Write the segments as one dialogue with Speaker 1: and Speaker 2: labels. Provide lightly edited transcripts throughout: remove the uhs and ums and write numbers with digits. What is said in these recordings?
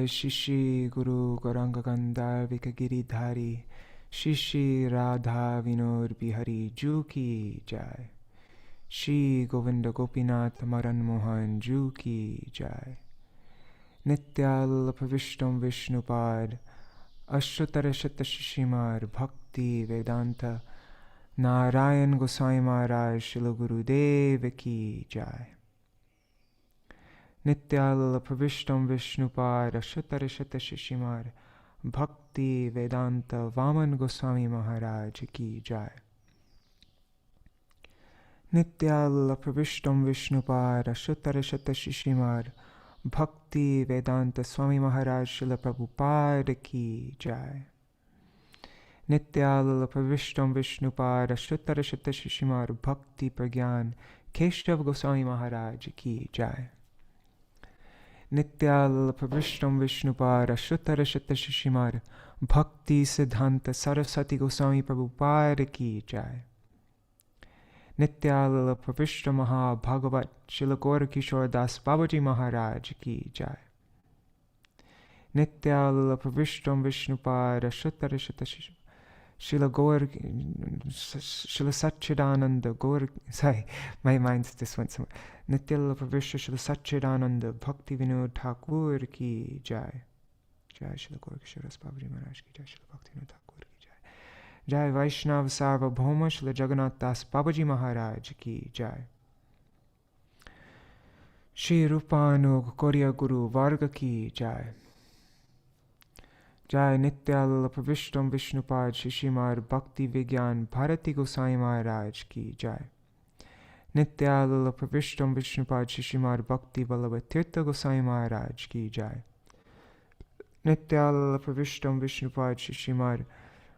Speaker 1: Jai Shishi Guru Gauranga Gandharvika Giridhari Shishi Radha Vinod Bihari Ju Ki Jai. Shri Govinda Gopinath Madan Mohan Ju Ki Jai. Nityal Pravishtam Vishnupad Ashutara Shata Shishimar Bhakti Vedanta Narayan Goswami Maharaj Shila Gurudev Ki Jai. Nityal Pravishtam Vishnupad Ashutara Shata Shishimar Bhakti Vedanta Vaman Goswami Maharaj Ki Jai. Nityal Pravishtam Vishnupad Ashutara Shata Shishimar Bhakti Vedanta Swami Maharaj Shila Prabhupada Ki Jai. Nityal Pravishtam Vishnupad Ashutara Shata Shishimar Bhakti Pragyan Keshav Goswami Maharaj Ki Jai. Nityal Pravishtam Vishnupad Ashutara Shata Shishimar Bhakti Siddhanta Saraswati Goswami Prabhupada Ki Jai. Nityal Pravishta Maha Bhagavat Shila Gaura Kishore Das Babaji Maharaj Ki Jai. Nityal Pravishtam Vishnupad Ashutara Shata Shila Gaur Shila Satchidananda Gaur. Sorry, my mind just went somewhere. Nityal Pravishta Shila Satchidananda Bhakti Vinod Thakur Ki Jai. Jai Shila Gaur Kishore Das Babaji Maharaj Ki Jai. Shila Bhakti Vinod Thakur Ki Jai. Jai Vaishnav Sarvabhauma Shila Jagannath Das Babaji Maharaj Ki Jai. Shri Rupanug Korya Guru Varga Ki Jai. Jai Nityal Pravishtam Vishnupad Shishimar Bhakti Vigyan Bharati Gosai Maharaj Ki Jai. Nityal Pravishtam Vishnupad Shishimar Bhakti Vallabhatirtha Gosai Maharaj Ki Jai. Nityal Pravishtam Vishnupad Shishimar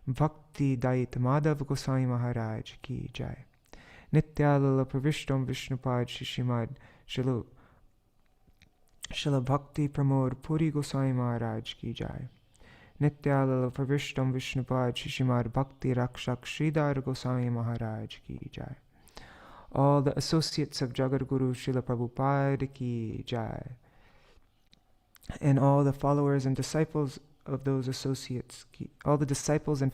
Speaker 1: Bhakti Dait Madhav Gosai Maharaj Ki Jai. Nityal Pravishtam Vishnupad Shishimad Shila Bhakti Pramod Puri Gosai Maharaj Ki Jai. Nityal Pravishtam Vishnupad Shishimad Bhakti Rakshak Sridhar Gosai Maharaj Ki Jai. All the associates of Jagadguru Srila Prabhupada Ki Jai. And all the followers and disciples of those associates, all the disciples and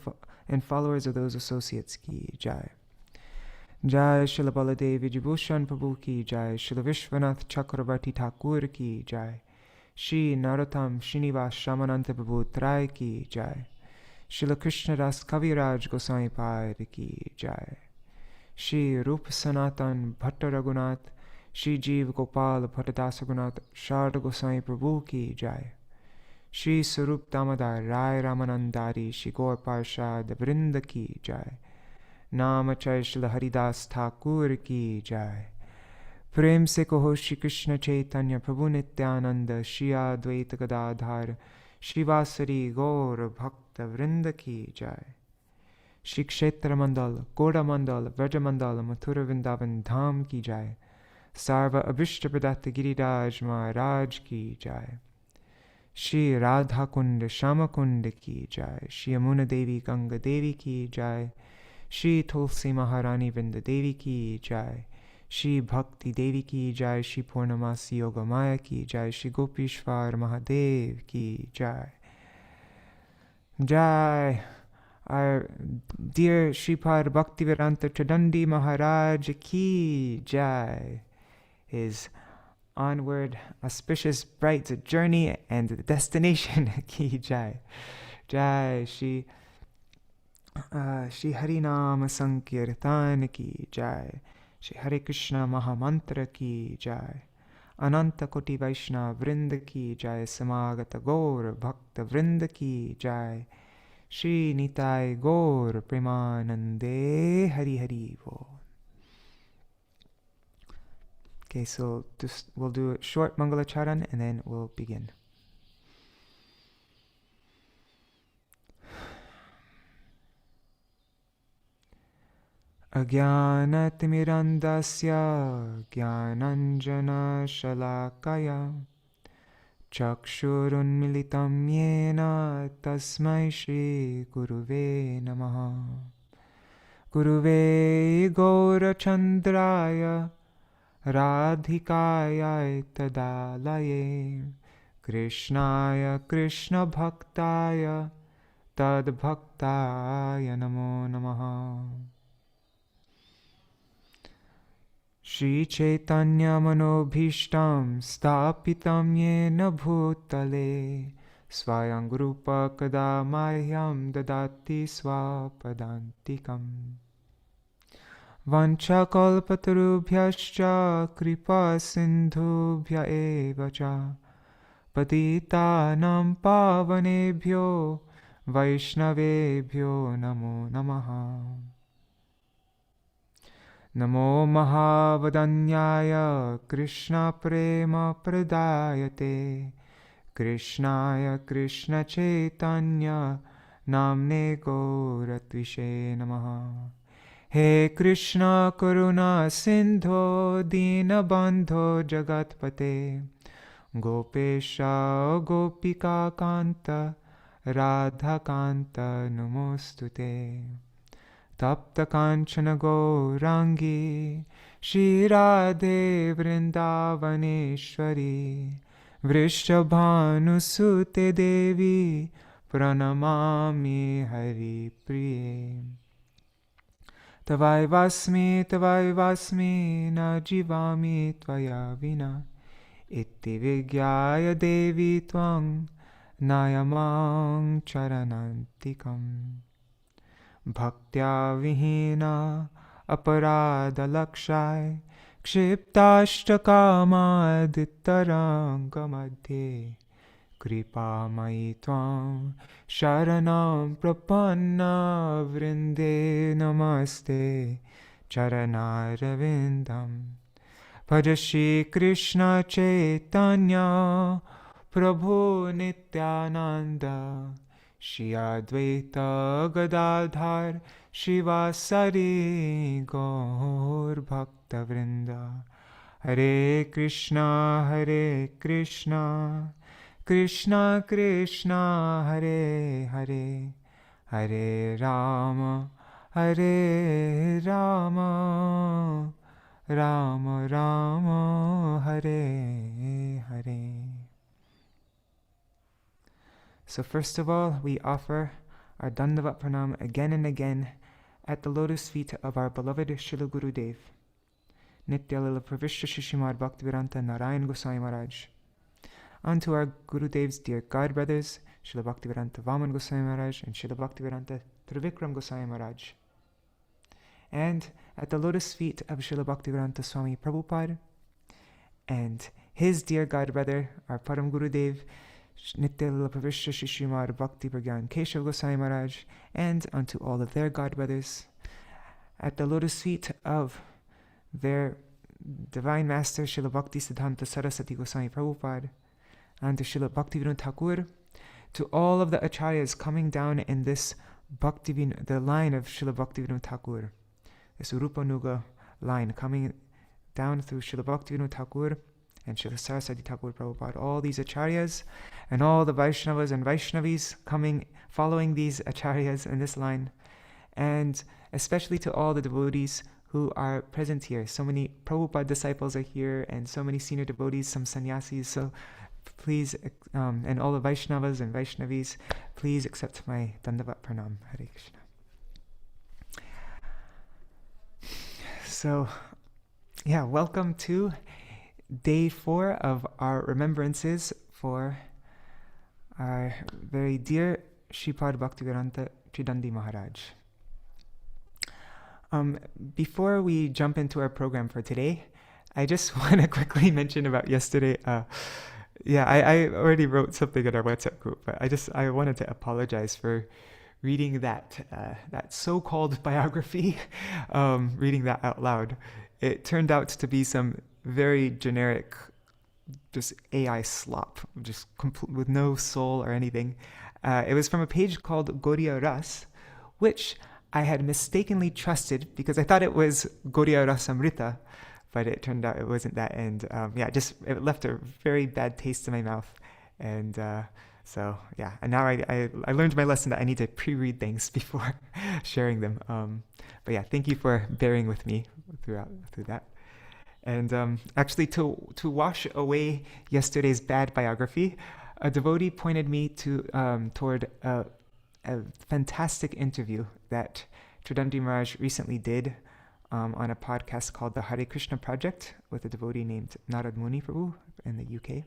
Speaker 1: followers of those associates Ki Jai. Jai Srila Baladev Vijibhushan Prabhu Ki Jai. Srila Vishwanath Chakravarti Thakur Ki Jai. Shri Narottam Srinivas Shamananta Prabhu Trai Ki Jai. Srila Krishna Das Kaviraj Goswami Pad Ki Jai. Shri Rupa Sanatan Bhatta Raghunath Shri Vira-gopāla Bhattadasa Raghunath Sharda Goswami Prabhu Ki Jai. Shri Sarup Damodar Rai Ramanandari Shri Gaur Parshad Vrinda Ki Jai. Namachay Srila Haridas Thakur Ki Jai. Prem se kaho Shri Krishna Chaitanya Prabhu Nityananda Shri Advaita Gadadhar Shivasari Gaur Bhakta Vrinda Ki Jai. Shri Kshetra Mandal, Goda Mandal, Vraja Mandal, Mathura Vrindavan Dham Ki Jai. Sarva Abhishta Pradatta Giriraj Maharaj Ki Jai. Shri Radha Kund Shama Kund Ki Jai. Shri Yamuna Devi Ganga Devi Ki Jai. Shri Tulsi Maharani Vrinda Devi Ki Jai. Shri Bhakti Devi Ki Jai. Shri Purnamasi Yoga Maya Ki Jai. Shri Gopishwar Mahadev Ki Jai. Jai. Our dear Śrīpāda Bhaktivedanta Tridaṇḍī Mahārāja Ki Jai. His onward, auspicious, bright journey and destination Ki Jai. Jai Shri Harinama Sankirtan Ki Jai. Shri Hare Krishna Mahamantra Ki Jai. Ananta Koti Vaishnava Vrinda Ki Jai. Samagata Gaur Bhakta Vrinda Ki Jai. Shri Nitai Gaur Premanande Hari Hari Vo. Okay, so we'll do a short Mangalacharan and then we'll begin. Ajnanatirmirandasya Jnananjana Shalakaya Chakshurunmilitam yena tasmai Shri Guruve namaha. Guruve Gaurachandraya Radhikaya Tadalaye Krishnaya Krishna Bhaktaya Tad Bhaktaya Namo Namaha. Shri Chaitanya Manobhishtam Stapitam Yena Bhutale Swayam Rupa Kada Mahyam Dadati Swapadantikam. Vancha kalpatarubhyascha kripa sindhubhya eva cha patitanam pavanebhyo vaishnavebhyo namo namaha. Namo mahavadanyaya Krishna prema pradayate Krishnaya Krishna chaitanya namne gauratvishe namaha. He Krishna Karuna Sindho Dina Bandho Jagatpate Gopesha Gopika Kanta Radha Kanta Namostute. Tapta Kanchana Gaurangi Shri Radhe Vrindavaneshwari Vrishabhanusute Devi Pranamami Hari Priye. Tavai vasmi na jivami tvaya vina iti vigyaya devi tvang nayamang charanantikam. Bhaktya vihina aparada lakshai kshiptashtaka madittaranga madhye Kripa mai tvam sharanam prapanna vrinde namaste charanaravindam. Bhajashi Krishna Chaitanya Prabhu Nityananda Shri Advaita Gadadhar Shivasari Gaur Bhakta Vrinda. Hare Krishna Krishna Krishna Hare Hare Hare Rama Rama Rama Hare Hare. So first of all, we offer our Dandavat Pranam again and again at the lotus feet of our beloved Srila Gurudev, Nityalila Pravishta Shishimad Bhaktivedanta Narayan Goswami Maharaj, unto our Gurudev's dear God brothers, Srila Bhaktivedanta Vaman Goswami Maharaj and Srila Bhaktivedanta Trivikram Goswami Maharaj, and at the lotus feet of Srila Bhaktivedanta Swami Prabhupada, and his dear God brother, our Param Gurudev, Nityalila Pravishta Shishimad Bhakti Pragyan Keshav Goswami Maharaj, and unto all of their God brothers, at the lotus feet of their Divine Master, Srila Bhakti Siddhanta Saraswati Goswami Prabhupada, and to Srila Bhaktivinoda Thakur, to all of the acharyas coming down in this the line of Srila Bhaktivinoda Thakur, this Urupanuga line coming down through Srila Bhaktivinoda Thakur and Srila Saraswati Thakur Prabhupada, all these acharyas and all the Vaishnavas and Vaishnavis following these acharyas in this line, and especially to all the devotees who are present here. So many Prabhupada disciples are here, and so many senior devotees, some sannyasis. So please, and all the Vaishnavas and Vaishnavis, please accept my Dandavat Pranam. Hare Krishna. So, welcome to day 4 of our remembrances for our very dear Śrīpāda Bhaktivedanta Tridaṇḍī Mahārāja. Before we jump into our program for today, I just want to quickly mention about yesterday. I already wrote something in our WhatsApp group, but I wanted to apologize for reading that so-called biography, reading that out loud. It turned out to be some very generic, just AI slop, just with no soul or anything. It was from a page called Gaudiya Ras, which I had mistakenly trusted because I thought it was Gaudiya Rasamrita, but it turned out it wasn't that. And it left a very bad taste in my mouth. And and now I learned my lesson that I need to pre-read things before sharing them. Thank you for bearing with me through that. And actually, to wash away yesterday's bad biography, a devotee pointed me toward a fantastic interview that Tridaṇḍī Mahārāja recently did on a podcast called the Hare Krishna Project with a devotee named Narad Muni Prabhu in the UK.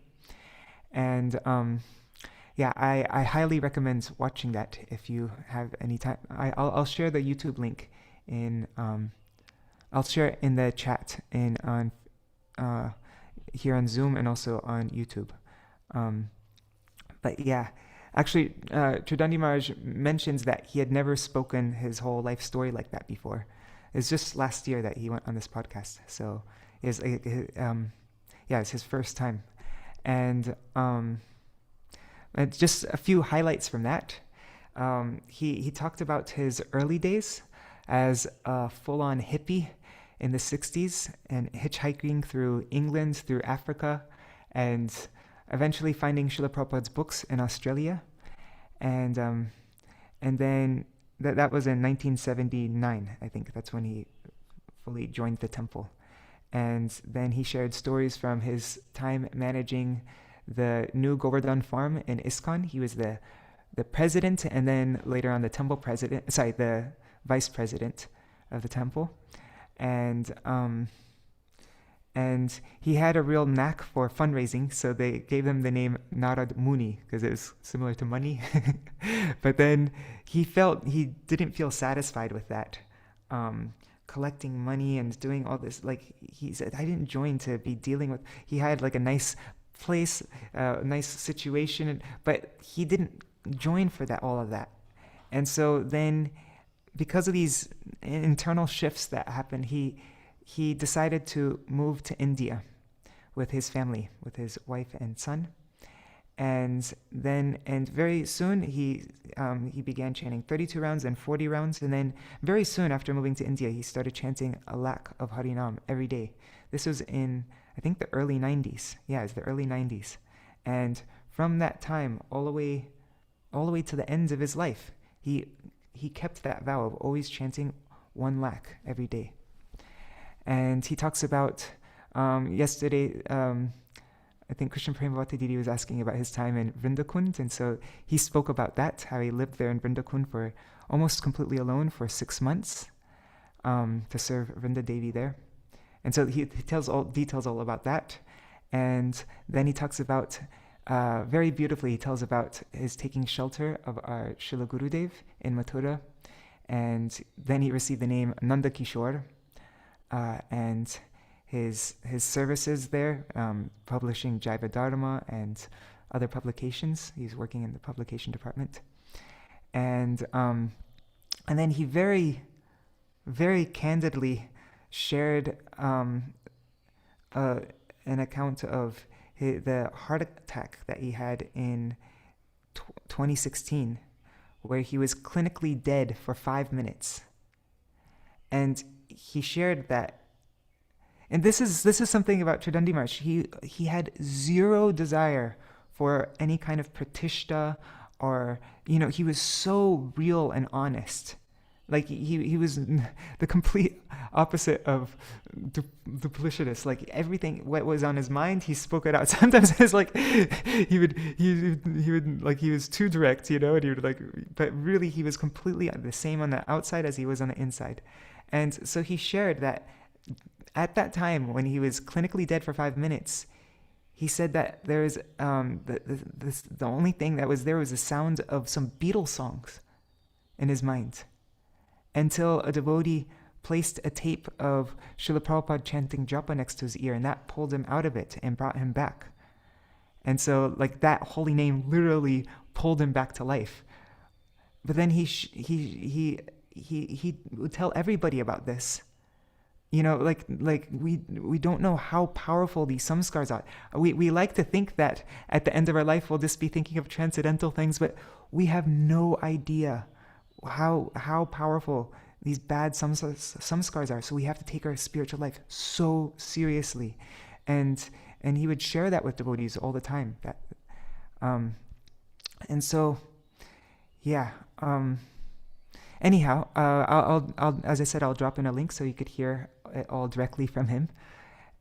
Speaker 1: And I highly recommend watching that if you have any time. I'll share the YouTube link I'll share it in the chat here on Zoom and also on YouTube. But yeah, actually, Tridaṇḍī Mahārāja mentions that he had never spoken his whole life story like that before. It's just last year that he went on this podcast, so it's his first time. And just a few highlights from that. He talked about his early days as a full-on hippie in the 60s and hitchhiking through England, through Africa, and eventually finding Srila Prabhupada's books in Australia. And then that was in 1979, I think. That's when he fully joined the temple. And then he shared stories from his time managing the new Govardhan farm in ISKCON. He was the president, and then later on the vice president of the temple. And he had a real knack for fundraising, so they gave him the name Narad Muni because it was similar to money. But then he didn't feel satisfied with that, collecting money and doing all this. Like he said, I didn't join to be dealing with. He had like a nice place, nice situation, but he didn't join for all of that. And so then, because of these internal shifts that happened, he decided to move to India with his family, with his wife and son. And very soon he began chanting 32 rounds and 40 rounds. And then very soon after moving to India, he started chanting a lakh of Harinam every day. This was in, I think, the early 90s. Yeah, it's the early 90s. And from that time all the way to the end of his life, he kept that vow of always chanting 1 lakh every day. And he talks about, yesterday, I think Krishna Premavati Didi was asking about his time in Vrindakund, and so he spoke about that, how he lived there in Vrindakund for almost completely alone for 6 months to serve Vrinda Devi there. And so he tells details all about that. And then he talks about, very beautifully, he tells about his taking shelter of our Srila Gurudev in Mathura. And then he received the name Nanda Kishore. And his services there, publishing Jaiva Dharma and other publications. He's working in the publication department. And then he very, very candidly shared an account of the heart attack that he had in 2016, where he was clinically dead for 5 minutes. And he shared that, and this is something about Tridaṇḍī Mahārāja. He had zero desire for any kind of pratishta, or he was so real and honest. Like he was the complete opposite of duplicitous. Like everything what was on his mind, he spoke it out. Sometimes it's like he would like, he was too direct, and he would like, but really he was completely the same on the outside as he was on the inside. And so he shared that at that time when he was clinically dead for 5 minutes, he said that there was the only thing that was there was the sound of some Beatles songs in his mind, until a devotee placed a tape of Srila Prabhupada chanting japa next to his ear, and that pulled him out of it and brought him back. And so like that holy name literally pulled him back to life. But then he would tell everybody about this. Like we don't know how powerful these samskars are. We like to think that at the end of our life we'll just be thinking of transcendental things, but we have no idea how powerful these bad samskars are. So we have to take our spiritual life so seriously, and he would share that with devotees all the time. That, and so, yeah. Anyhow, I'll as I said, I'll drop in a link so you could hear it all directly from him.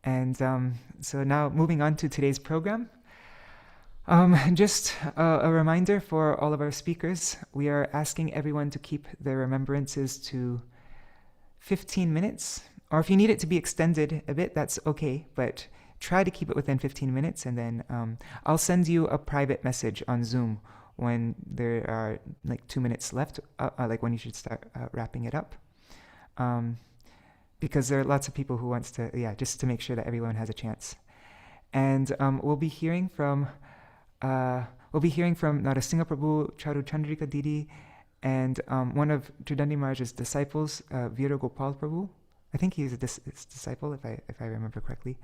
Speaker 1: And so now moving on to today's program. Just a reminder for all of our speakers, we are asking everyone to keep their remembrances to 15 minutes, or if you need it to be extended a bit, that's okay, but try to keep it within 15 minutes, and then I'll send you a private message on Zoom when there are like 2 minutes left, like when you should start wrapping it up. Because there are lots of people who wants to, yeah, just to make sure that everyone has a chance. And we'll be hearing from Narasiṁha Prabhu, Caru-candrika Didi, and one of Tridaṇḍī Mahārāja's disciples, Vira-gopāla Prabhu. I think he's his disciple, if I remember correctly.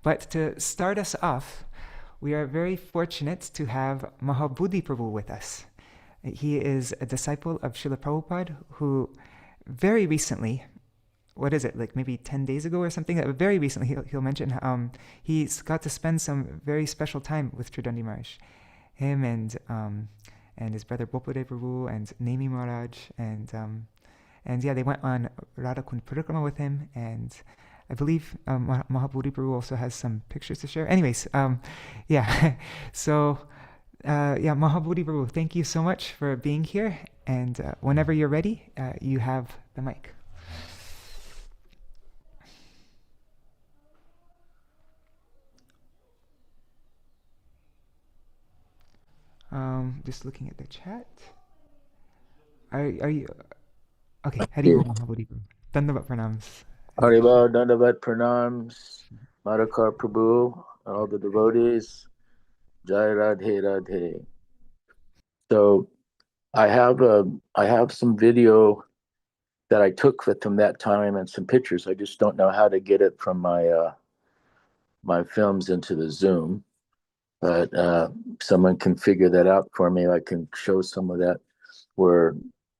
Speaker 1: But to start us off, we are very fortunate to have Mahābuddhi Prabhu with us. He is a disciple of Srila Prabhupada who very recently, what is it, like maybe 10 days ago or something, very recently he'll mention, he's got to spend some very special time with Tridaṇḍī Mahārāja. Him and his brother Bopadev Prabhu and Nemi Maharaj, and yeah, they went on Radha Kund Parikrama with him, and I believe Mahābuddhi Prabhu also has some pictures to share. Anyways, yeah, so yeah, Mahābuddhi Prabhu, thank you so much for being here, and whenever you're ready, you have the mic. Just looking at the chat. Are you okay? Haribo Mahābuddhi Prabhu. Dandavat pranams.
Speaker 2: Haribo Dandavat pranams. Madhukar Prabhu, all the devotees. Jai Radhe Radhe. So I have some video that I took from that time and some pictures. I just don't know how to get it from my films into the Zoom. But someone can figure that out for me. I can show some of that where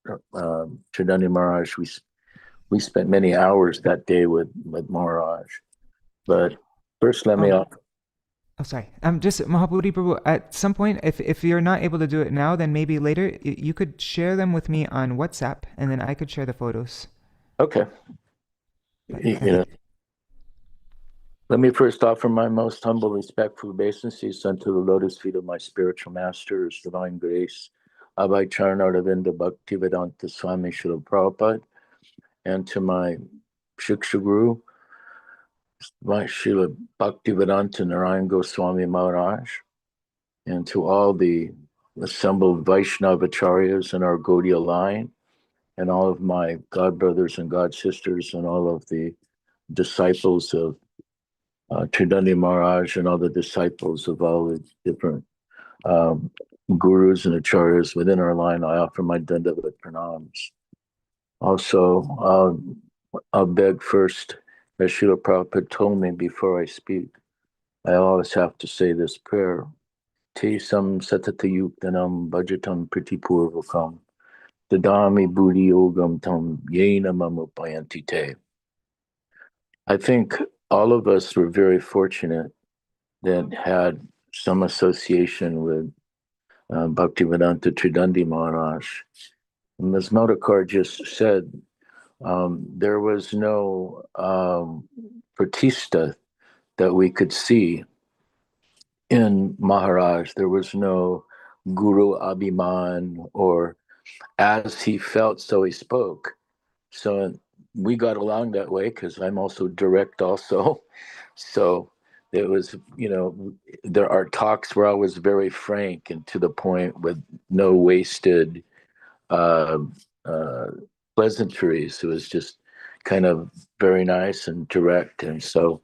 Speaker 2: Tridaṇḍī Mahārāja, we spent many hours that day with Maharaj. But first, let me off.
Speaker 1: Oh, sorry. Just Mahābuddhi Prabhu, at some point, if you're not able to do it now, then maybe later, you could share them with me on WhatsApp, and then I could share the photos.
Speaker 2: Okay. Let me first offer my most humble, respectful obeisances unto the lotus feet of my spiritual master, His Divine Grace, Abhay Charanaravinda Bhaktivedanta Swami Srila Prabhupada, and to my Shiksha Guru, my Srila Bhaktivedanta Narayan Goswami Maharaj, and to all the assembled Vaishnava Acharyas in our Gaudiya line, and all of my God brothers and God sisters, and all of the disciples of Tridaṇḍī Mahārāja, and all the disciples of all the different gurus and acharyas within our line, I offer my Dandavat pranams. Also, I'll beg first, as Srila Prabhupada told me before I speak, I always have to say this prayer. Te sam satatayuktanam bhajatam pritipurvakam dadami buddhi yogam tam yena mamupayanti te. I think all of us were very fortunate that had some association with Bhaktivedanta Tridaṇḍī Mahārāja. And as Madhukar just said, there was no pratista that we could see in Maharaj. There was no Guru Abhiman, or as he felt, so he spoke. So we got along that way because I'm also direct also. So it was, there are talks where I was very frank and to the point with no wasted pleasantries. It was just kind of very nice and direct. And so,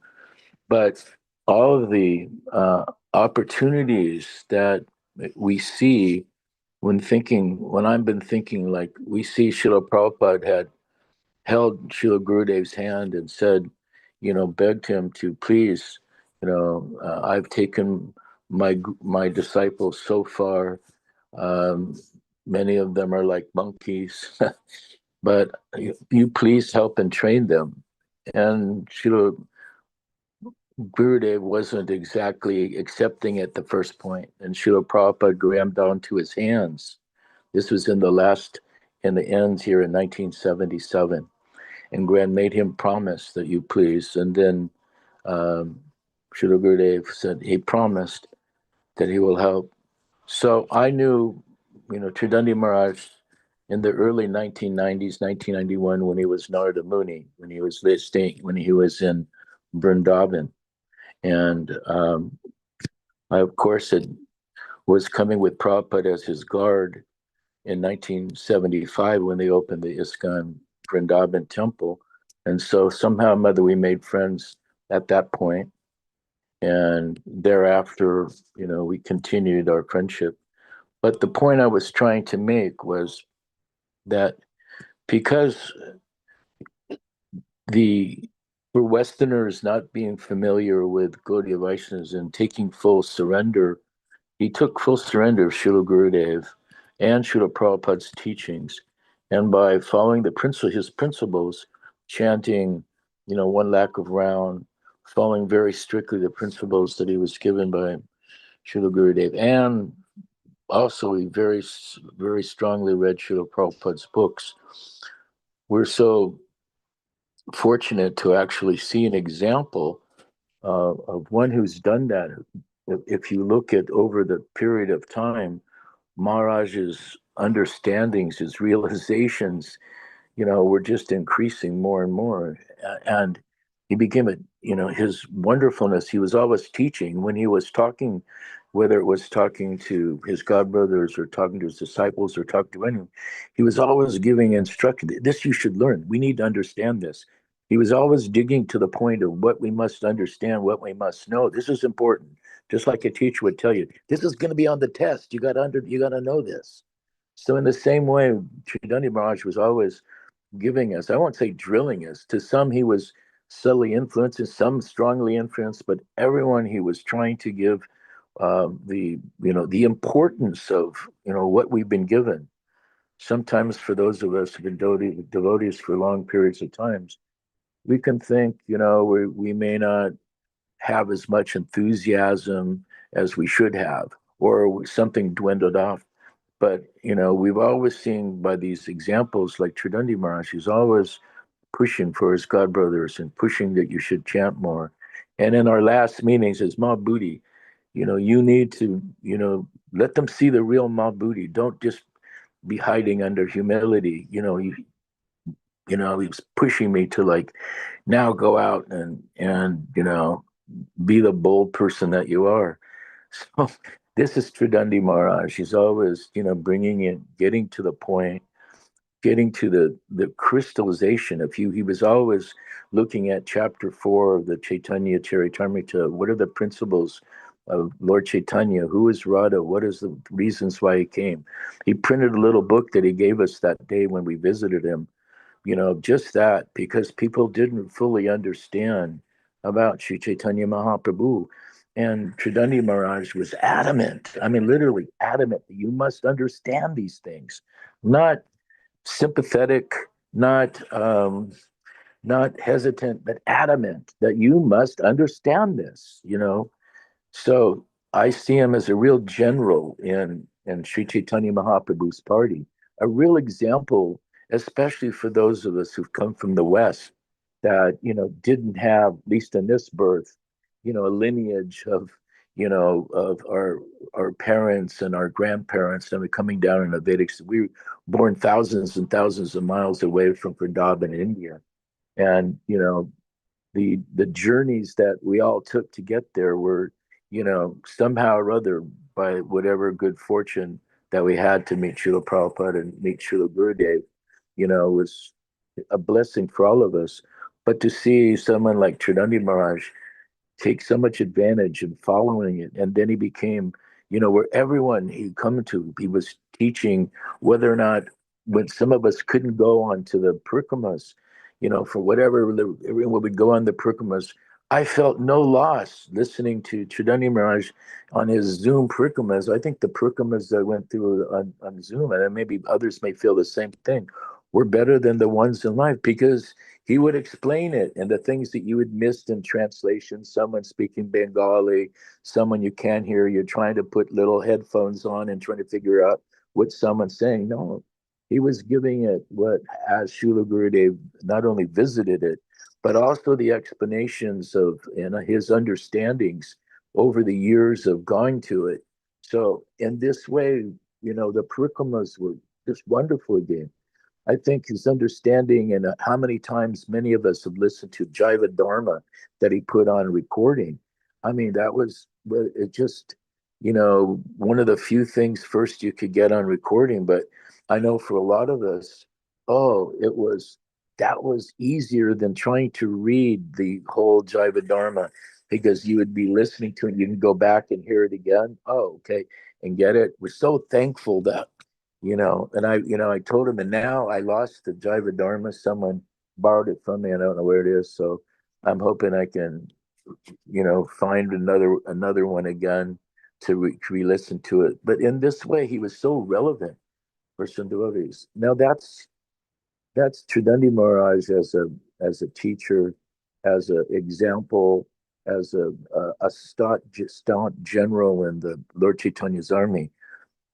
Speaker 2: but all of the opportunities that we see when I've been thinking, like we see Srila Prabhupada had held Srila Gurudev's hand and said, begged him to please, I've taken my disciples so far. Many of them are like monkeys, but you please help and train them. And Srila Gurudev wasn't exactly accepting at the first point, and Srila Prabhupada grabbed down to his hands. This was in the ends here in 1977. And Grand made him promise that you please. And then Srila Gurudev said he promised that he will help. So I knew, Tridaṇḍī Mahārāja in the early 1990s, 1991, when he was Narada Muni, when he was in Vrindavan. And I, of course, was coming with Prabhupada as his guard in 1975 when they opened the ISKCON Vrindavan temple. And so somehow or other we made friends at that point. And thereafter, we continued our friendship. But the point I was trying to make was that because for Westerners not being familiar with Gaudiya Vaishnavas and taking full surrender, he took full surrender of Srila Gurudev and Srila Prabhupada's teachings. And by following his principles, chanting, one lakh of round, following very strictly the principles that he was given by Srila Gurudev, and also he very, very strongly read Srila Prabhupada's books. We're so fortunate to actually see an example of one who's done that. If you look at over the period of time, Maharaj's understandings, his realizations, were just increasing more and more. And he became his wonderfulness. He was always teaching when he was talking, whether it was talking to his godbrothers or talking to his disciples or talking to anyone, he was always giving instruction. This you should learn. We need to understand this. He was always digging to the point of what we must understand, what we must know. This is important. Just like a teacher would tell you, this is going to be on the test. You got to know this. So in the same way, Tridaṇḍī Mahārāja was always giving us, I won't say drilling us. To some he was subtly influenced, and some strongly influenced, but everyone he was trying to give the importance of what we've been given. Sometimes for those of us who've been devotees for long periods of times, we can think we may not have as much enthusiasm as we should have, or something dwindled off. But we've always seen by these examples, like Tridaṇḍī Mahārāja, he's always pushing for his godbrothers and pushing that you should chant more. And in our last meetings as Mahābuddhi, you need to, let them see the real Mahābuddhi. Don't just be hiding under humility. He was pushing me to now go out and be the bold person that you are. So this is Tridaṇḍī Mahārāja. He's always, bringing it, getting to the point, getting to the crystallization of you. He was always looking at chapter 4 of the Chaitanya Charitamrita. What are the principles of Lord Chaitanya? Who is Radha? What is the reasons why he came? He printed a little book that he gave us that day when we visited him. Just that, because people didn't fully understand about Sri Chaitanya Mahaprabhu. And Tridaṇḍī Mahārāja was adamant, literally adamant, that you must understand these things. Not sympathetic, not hesitant, but adamant that you must understand this, So I see him as a real general in Sri Chaitanya Mahaprabhu's party, a real example, especially for those of us who've come from the West that, didn't have, at least in this birth, a lineage of, of our parents and our grandparents, and coming down in the Vedic. We were born thousands and thousands of miles away from Vrindavan, India. And, the journeys that we all took to get there were, somehow or other, by whatever good fortune that we had to meet Srila Prabhupada and meet Srila Gurudev, was a blessing for all of us. But to see someone like Tridaṇḍī Mahārāja take so much advantage in following it, and then he became, where everyone he come to, he was teaching, whether or not, when some of us couldn't go on to the parikramas, for whatever, everyone would go on the parikramas. I felt no loss listening to Tridaṇḍī Mahārāja on his Zoom parikramas. I think the parikramas that I went through on Zoom, and maybe others may feel the same thing, were better than the ones in life, because he would explain it, and the things that you had missed in translation, someone speaking Bengali, someone you can't hear, you're trying to put little headphones on and trying to figure out what someone's saying. No, he was giving it as Srila Gurudev not only visited it, but also the explanations of his understandings over the years of going to it. So in this way, the parikramas were just wonderful again. I think his understanding and how many times many of us have listened to Jiva Dharma that he put on recording. I mean, that was it just, one of the few things first you could get on recording. But I know for a lot of us, oh, that was easier than trying to read the whole Jiva Dharma because you would be listening to it. You can go back and hear it again. Oh, okay. And get it. We're so thankful that and I told him, and now I lost the Jiva Dharma. Someone borrowed it from me. I don't know where it is. So I'm hoping I can, find another one again to re-listen to it. But in this way, he was so relevant for some devotees. Now that's Tridaṇḍī Mahārāja as a teacher, as an example, as a staunch general in the Lord Chaitanya's army.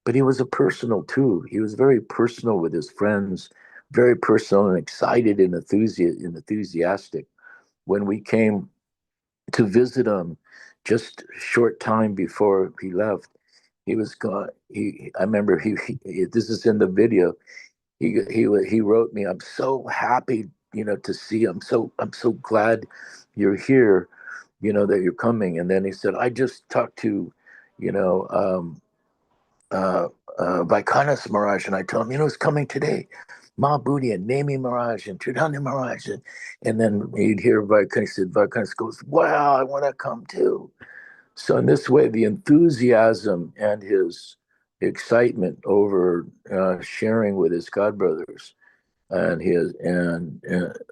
Speaker 2: But he was a personal too. He was very personal with his friends, very personal and excited and enthusiastic. When we came to visit him just a short time before he left, he was gone. I remember this is in the video. He wrote me, "I'm so happy, to see you. I'm so glad you're here, that you're coming." And then he said, "I just talked to, you know, Vaikanas Maharaj, and I told him, it's coming today. Mahābuddhi and Nemi Maharaj and Tridaṇḍī Maharaj." And then he'd hear Vaikanas goes, "Wow, I want to come too." So in this way, the enthusiasm and his excitement over sharing with his godbrothers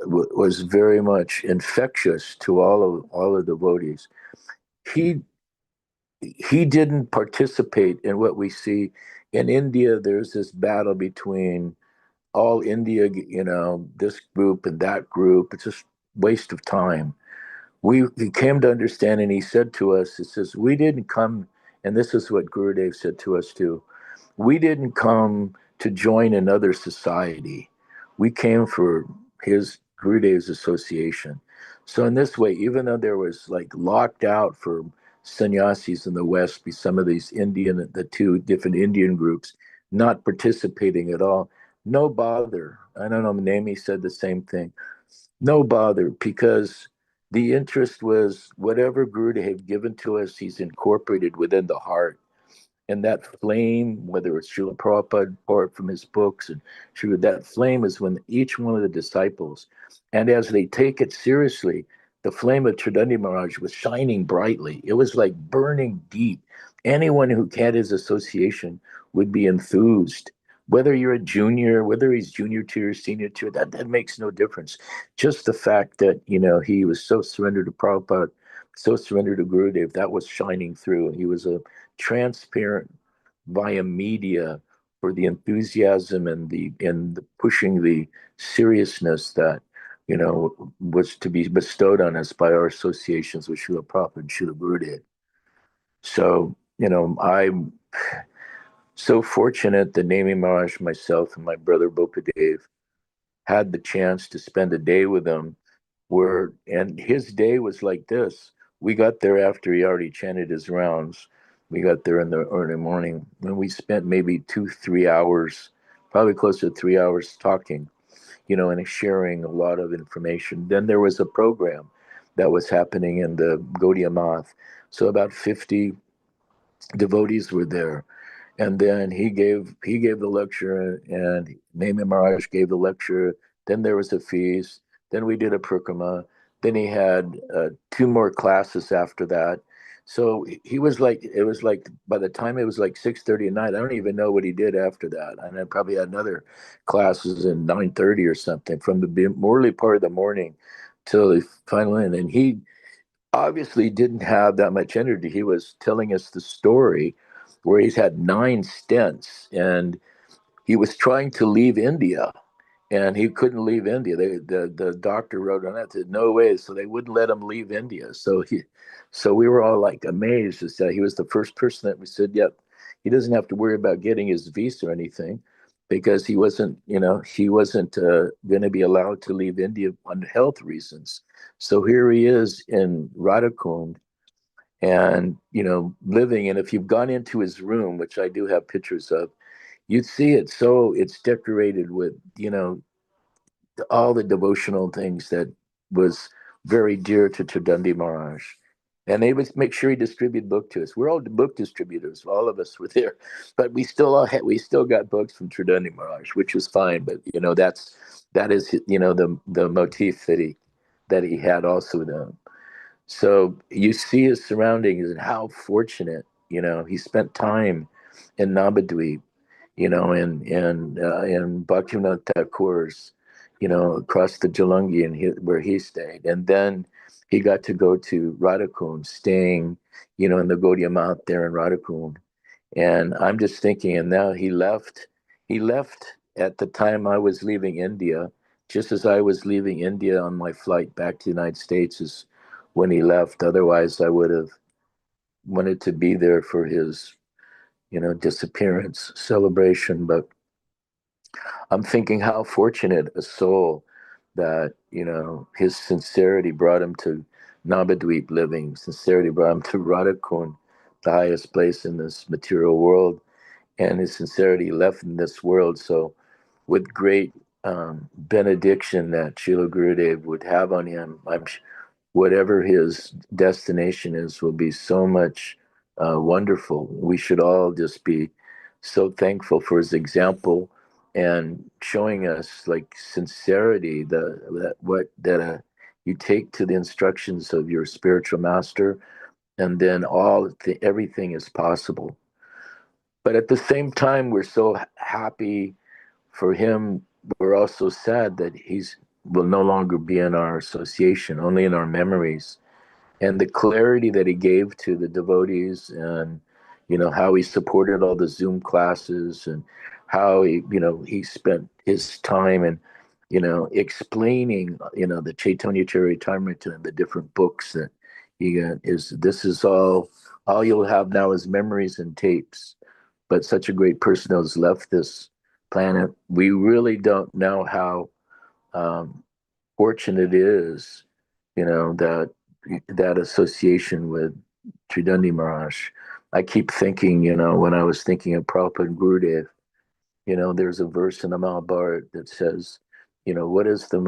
Speaker 2: was very much infectious to all of the devotees. He he didn't participate in what we see in India. There's this battle between all India, this group and that group. It's just waste of time. We came to understand, and he said to us, "It says we didn't come," and this is what Gurudev said to us too. We didn't come to join another society. We came for his Gurudev's association. So in this way, even though there was like locked out for sannyasis in the West, be some of these the two different Indian groups not participating at all, no bother. I don't know, Nami said the same thing. No bother, because the interest was whatever Gurudev had given to us, he's incorporated within the heart. And that flame, whether it's Srila Prabhupada or from his books, and that flame is when each one of the disciples, and as they take it seriously, the flame of Tridaṇḍī Maharaj was shining brightly. It was like burning deep. Anyone who had his association would be enthused. Whether you're a junior, whether he's junior tier, senior tier, that makes no difference. Just the fact that, he was so surrendered to Prabhupada, so surrendered to Gurudev, that was shining through. He was a transparent via media for the enthusiasm and the pushing the seriousness that was to be bestowed on us by our associations with Srila Prabhupada and Srila Gurudev. So I'm so fortunate that Nemi Maharaj, myself, and my brother Bopadev had the chance to spend a day with him, and his day was like this. We got there after he already chanted his rounds. We got there in the early morning, and we spent maybe 2-3 hours, probably close to 3 hours talking, and sharing a lot of information. Then there was a program that was happening in the Gaudiya Math. So about 50 devotees were there. And then he gave the lecture, and Nemi Maharaj gave the lecture. Then there was a feast. Then we did a parikrama. Then he had 2 more classes after that. So he was like, it was like by the time it was like 6:30 at night, I don't even know what he did after that. And I probably had another classes in 9:30 or something from the early part of the morning till the final end. And he obviously didn't have that much energy. He was telling us the story where he's had 9 stents, and he was trying to leave India, and he couldn't leave India. The doctor wrote on that, said no way, so they wouldn't let him leave India. So we were all like amazed that he was the first person that we said, yep, he doesn't have to worry about getting his visa or anything, because he wasn't going to be allowed to leave India on health reasons. So here he is in Radhakund, and, living. And if you've gone into his room, which I do have pictures of, you'd see it. So it's decorated with, all the devotional things that was very dear to Tridaṇḍī Mahārāja. And they would make sure he distributed book to us. We're all book distributors. All of us were there, but we still got books from Tridaṇḍī Mahārāja, which was fine. But that is the motif that he had also. So you see his surroundings and how fortunate. He spent time in Navadvip, and Bhaktivinoda Thakur's, across the Jalangi and where he stayed. And then he got to go to Radhakund, staying, in the Gaudiya Math there in Radhakund. And I'm just thinking, and now he left at the time I was leaving India, just as I was leaving India on my flight back to the United States is when he left. Otherwise, I would have wanted to be there for his, disappearance celebration. But I'm thinking how fortunate a soul that, his sincerity brought him to Navadvip living, sincerity brought him to Radhakund, the highest place in this material world, and his sincerity left in this world. So with great benediction that Srila Gurudev would have on him, whatever his destination is will be so much wonderful. We should all just be so thankful for his example and showing us like sincerity, that you take to the instructions of your spiritual master, and then everything is possible. But at the same time, we're so happy for him. We're also sad that he's will no longer be in our association, only in our memories. And the clarity that he gave to the devotees, and how he supported all the Zoom classes, and how he spent his time and explaining the Chaitanya Charitamrita and the different books that he got. This is all you'll have now is memories and tapes. But such a great person has left this planet. We really don't know how fortunate it is, that association with Tridaṇḍī Mahārāja. I keep thinking, when I was thinking of Prabhupada and Gurudev, there's a verse in the Mahābharata that says, what is the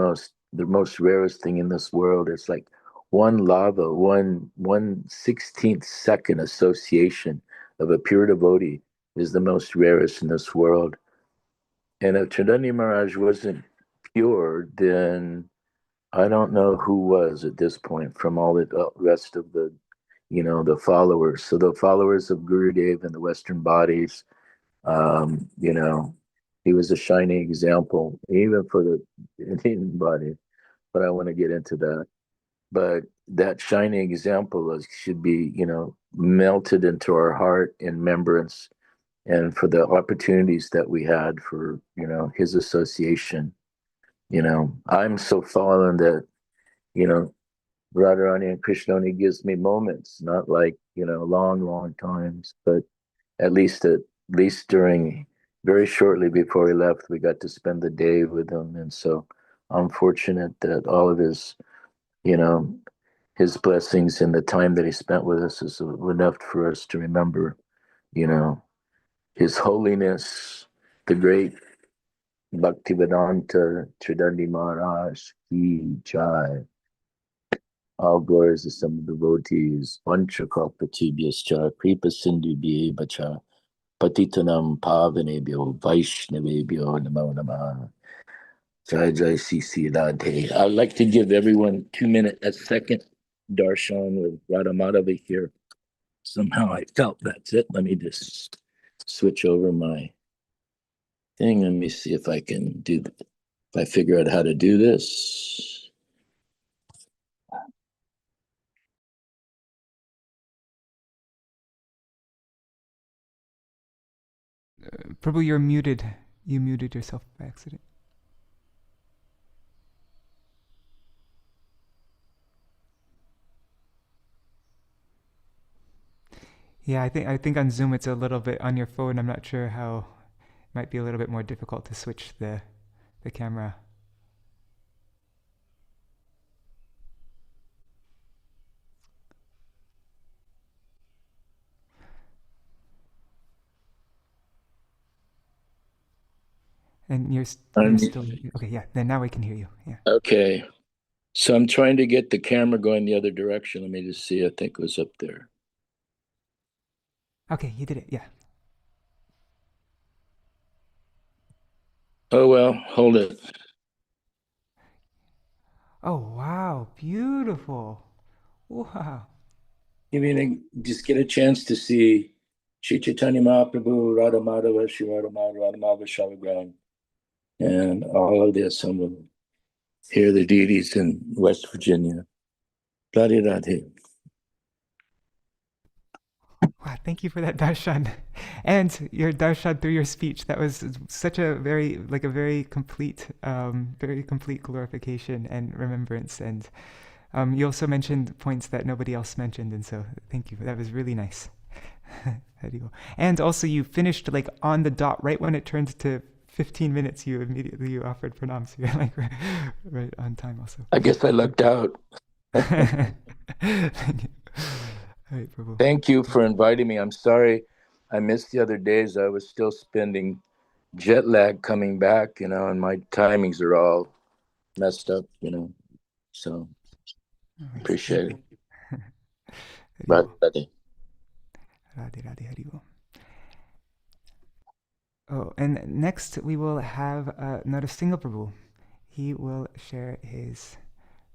Speaker 2: most rarest thing in this world? It's like one 1/16th second association of a pure devotee is the most rarest in this world. And if Tridaṇḍī Mahārāja wasn't pure, then I don't know who was at this point from all the rest of the, the followers. So the followers of Gurudev and the Western bodies, he was a shining example, even for the Indian body. But I want to get into that. But that shining example should be, melted into our heart in remembrance, and for the opportunities that we had for, his association. I'm so fallen that, Radharani and Krishna only gives me moments, not like, long, long times, but at least during very shortly before he left, we got to spend the day with him. And so I'm fortunate that all of his, his blessings and the time that he spent with us is enough for us to remember, his holiness, the great Bhaktivedanta Tridaṇḍī Mahārāja ki jai. All glories to some devotees. Vanchakalpatibhyascha kripa sindhubhye cha patitanam pavanebhyo vaishnavebhyo namo namaha. Jai Jai CC Radhe. I'd like to give everyone a second darshan with Radha Madhava here. Somehow I felt that's it. Let me just switch over my thing. Let me see if I can if I figure out how to do this.
Speaker 1: Prabhu, you're muted. You muted yourself by accident. Yeah, I think on Zoom it's a little bit on your phone. I'm not sure how. It might be a little bit more difficult to switch the camera. And you're
Speaker 2: I'm,
Speaker 1: still okay. Yeah. Then now we can hear you. Yeah.
Speaker 2: okay. So I'm trying to get the camera going the other direction. Let me just see. I think it was up there.
Speaker 1: Okay, you did it. Yeah.
Speaker 2: Oh, well, hold it.
Speaker 1: Oh wow, beautiful. Wow.
Speaker 2: Just get a chance to see Sri Chaitanya Mahaprabhu, Radha Madhava, Sri Radha Madhava Shalagram, and all of this. Some of them. Here, the deities in West Virginia. Radhe Radhe.
Speaker 1: Wow, thank you for that darshan, and your darshan through your speech. That was such a very complete, glorification and remembrance. And you also mentioned points that nobody else mentioned, and so thank you. That was really nice. And also, you finished like on the dot, right when it turned to 15 minutes. You immediately offered pranams. You're like right on time, also.
Speaker 2: I guess I lucked out.
Speaker 1: Thank you. Right, Prabhu.
Speaker 2: Thank you for inviting me. I'm sorry I missed the other days. I was still spending jet lag coming back, and my timings are all messed up, So appreciate it. But
Speaker 1: Radhe Radhe Haribo. Oh, and next we will have Narasiṁha Prabhu. He will share his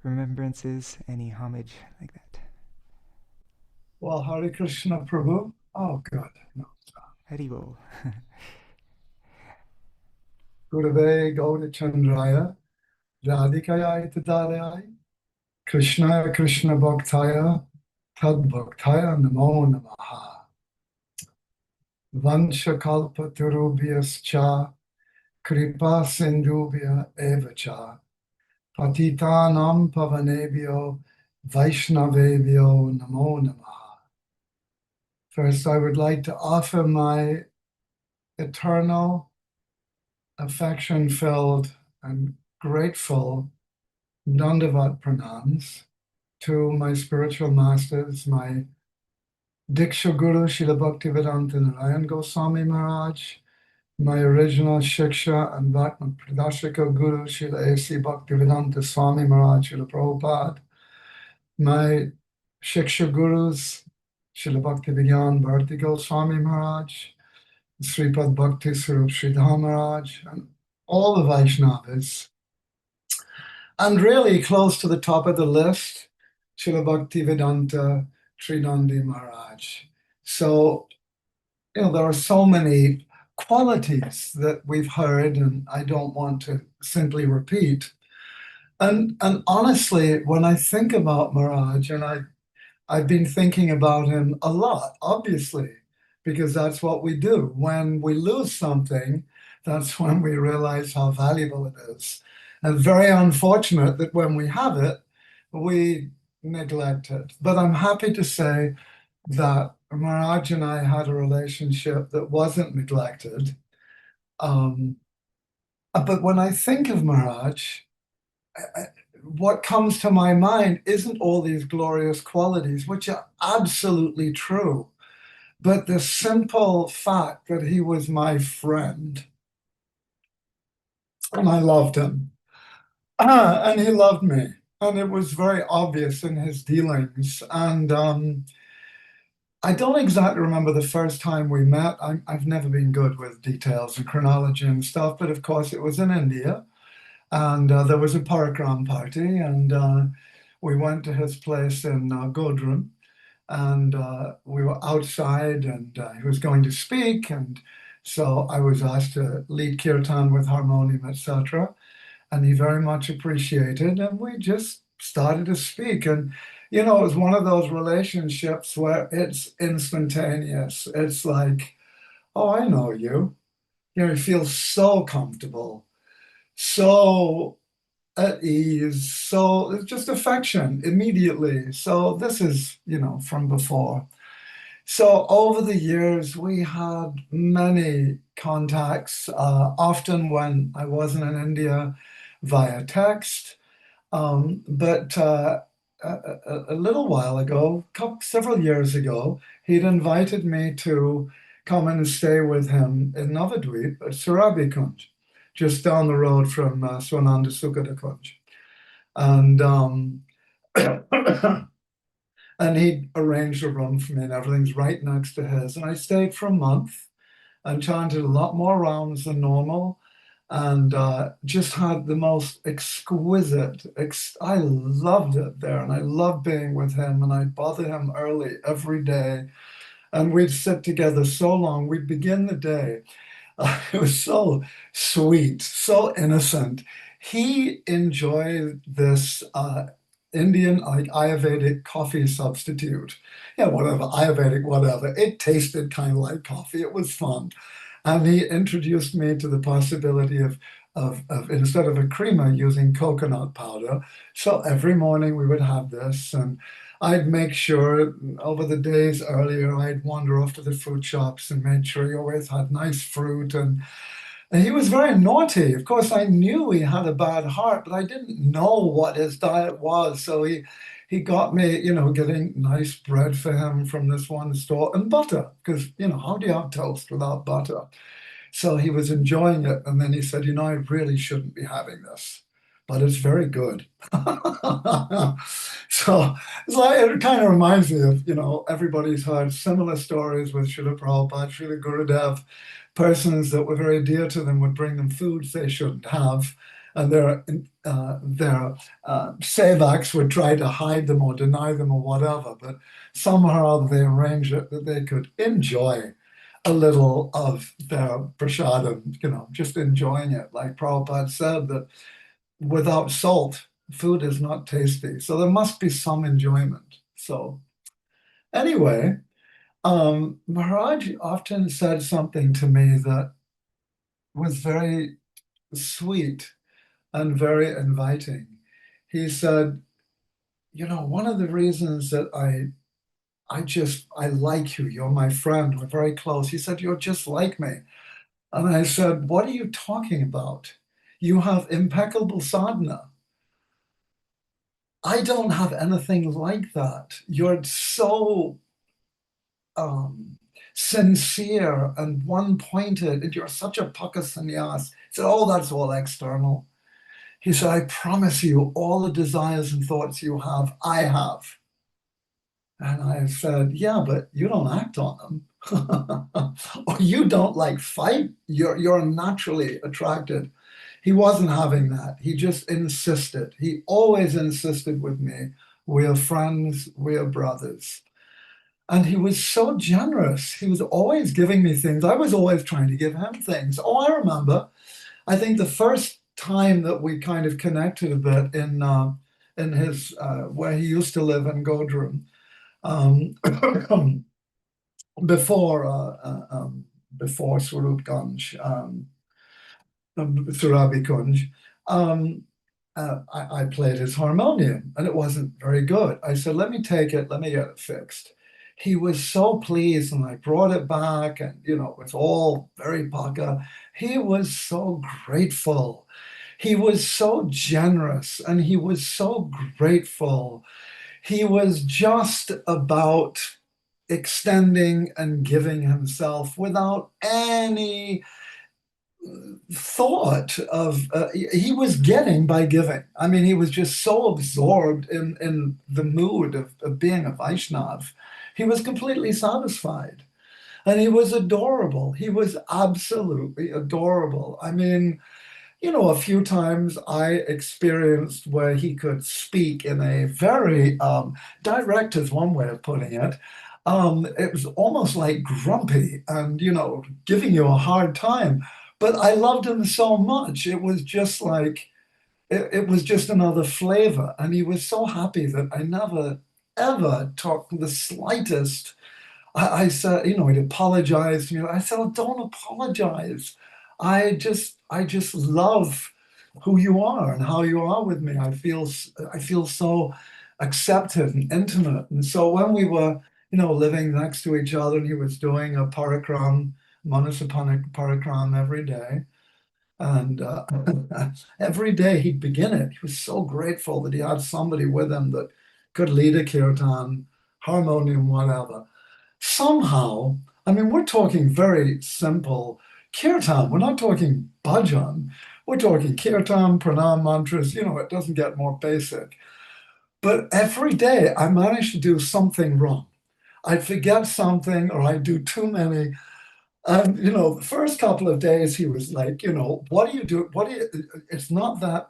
Speaker 1: remembrances, any homage like that.
Speaker 3: Well, Hare Krishna Prabhu. Oh, God. No.
Speaker 1: Haribo.
Speaker 3: Gurave Gaurachandraya, Radhikaya Tadalaya, Krishnaya Krishna Bhaktaya, Tad Bhaktaya Namo Namaha. Vanshakalpa Turubhyascha, Kripa Sindhubhya Evacha, Patitanam Pavanebhyo, Vaishnavebhyo Namo Namaha. First, I would like to offer my eternal, affection-filled, and grateful Dandavat pranams to my spiritual masters, my Diksha Guru, Srila Bhaktivedanta Narayan Goswami Maharaj, my original Shiksha and Bhakti Pradashika Guru, Srila A.C. Bhaktivedanta Swami Maharaj, Srila Prabhupada, my Shiksha Gurus, Srila Bhaktivedanta Bharati Goswami Maharaj, Śrīpāda Bhakti Swarup Sridhar Maharaj, and all the Vaishnavas. And really close to the top of the list, Srila Bhaktivedanta Tridaṇḍī Mahārāja. So, there are so many qualities that we've heard, and I don't want to simply repeat. And honestly, when I think about Maharaj, and I've been thinking about him a lot, obviously, because that's what we do. When we lose something, that's when we realize how valuable it is. And very unfortunate that when we have it, we neglect it. But I'm happy to say that Maharaj and I had a relationship that wasn't neglected. But when I think of Maharaj, what comes to my mind isn't all these glorious qualities, which are absolutely true, but the simple fact that he was my friend, and I loved him, and he loved me, and it was very obvious in his dealings. And I don't exactly remember the first time we met. I've never been good with details and chronology and stuff, but of course it was in India. And there was a Parakram party, and we went to his place in Godran, and we were outside, and he was going to speak, and so I was asked to lead kirtan with harmonium, etc. And he very much appreciated, and we just started to speak. And, it was one of those relationships where it's instantaneous. It's like, oh, I know you. You feel so comfortable, so at ease, so it's just affection immediately. So this is, from before. So over the years, we had many contacts, often when I wasn't in India via text. But a little while ago, several years ago, he'd invited me to come and stay with him in Navadvip at Surabhikunj, just down the road from Swananda Sukada Kunj. And and he arranged a room for me, and everything's right next to his. And I stayed for a month and chanted a lot more rounds than normal, and just had the most exquisite, I loved it there, and I loved being with him, and I'd bother him early every day, and we'd sit together so long. We'd begin the day. It was so sweet, so innocent. He enjoyed this Indian, like Ayurvedic coffee substitute. Yeah, whatever, Ayurvedic, whatever. It tasted kind of like coffee. It was fun. And he introduced me to the possibility of instead of a creamer, using coconut powder. So every morning we would have this, and I'd make sure over the days earlier, I'd wander off to the fruit shops and make sure he always had nice fruit. And he was very naughty. Of course, I knew he had a bad heart, but I didn't know what his diet was. So he got me, getting nice bread for him from this one store, and butter, because, how do you have toast without butter? So he was enjoying it. And then he said, I really shouldn't be having this, but it's very good. So it's like, it kind of reminds me of, everybody's heard similar stories with Srila Prabhupada, Srila Gurudev. Persons that were very dear to them would bring them foods they shouldn't have, and their sevaks would try to hide them or deny them or whatever, but somehow they arranged it that they could enjoy a little of their prasadam, just enjoying it. Like Prabhupada said, that without salt, food is not tasty. So there must be some enjoyment. So anyway, Maharaj often said something to me that was very sweet and very inviting. He said, one of the reasons that I like you, you're my friend, we're very close. He said, you're just like me. And I said, what are you talking about? You have impeccable sadhana. I don't have anything like that. You're so sincere and one-pointed, and you're such a paka sannyas. He said, oh, that's all external. He said, I promise you, all the desires and thoughts you have, I have. And I said, yeah, but you don't act on them. Or you don't fight. You're naturally attracted. He wasn't having that. He just insisted. He always insisted with me, we are friends, we are brothers. And he was so generous. He was always giving me things. I was always trying to give him things. Oh, I remember. I think the first time that we kind of connected a bit in his where he used to live in Godrum, before Swarup Surabi Kunj, I played his harmonium, and it wasn't very good. I said, let me take it, let me get it fixed. He was so pleased, and I brought it back, and it was all very paka. He was so grateful. He was so generous, and he was so grateful. He was just about extending and giving himself without any thought of he was getting by giving. I mean, he was just so absorbed in the mood of being a Vaishnav. He was completely satisfied, and he was adorable. He was absolutely adorable. I mean, a few times I experienced where he could speak in a very direct, is one way of putting it. It was almost like grumpy and, giving you a hard time. But I loved him so much. It was just like, it was just another flavor. And he was so happy that I never, ever took the slightest. I said, he'd apologize to me. I said, oh, don't apologize. I just love who you are and how you are with me. I feel so accepted and intimate. And so when we were, living next to each other, and he was doing a parakram, Manasapana parakram every day. And every day he'd begin it. He was so grateful that he had somebody with him that could lead a kirtan, harmonium, whatever. Somehow, I mean, we're talking very simple kirtan. We're not talking bhajan. We're talking kirtan, pranam mantras, it doesn't get more basic. But every day I manage to do something wrong. I'd forget something or I'd do too many. And, the first couple of days he was like, what do you do? It's not that.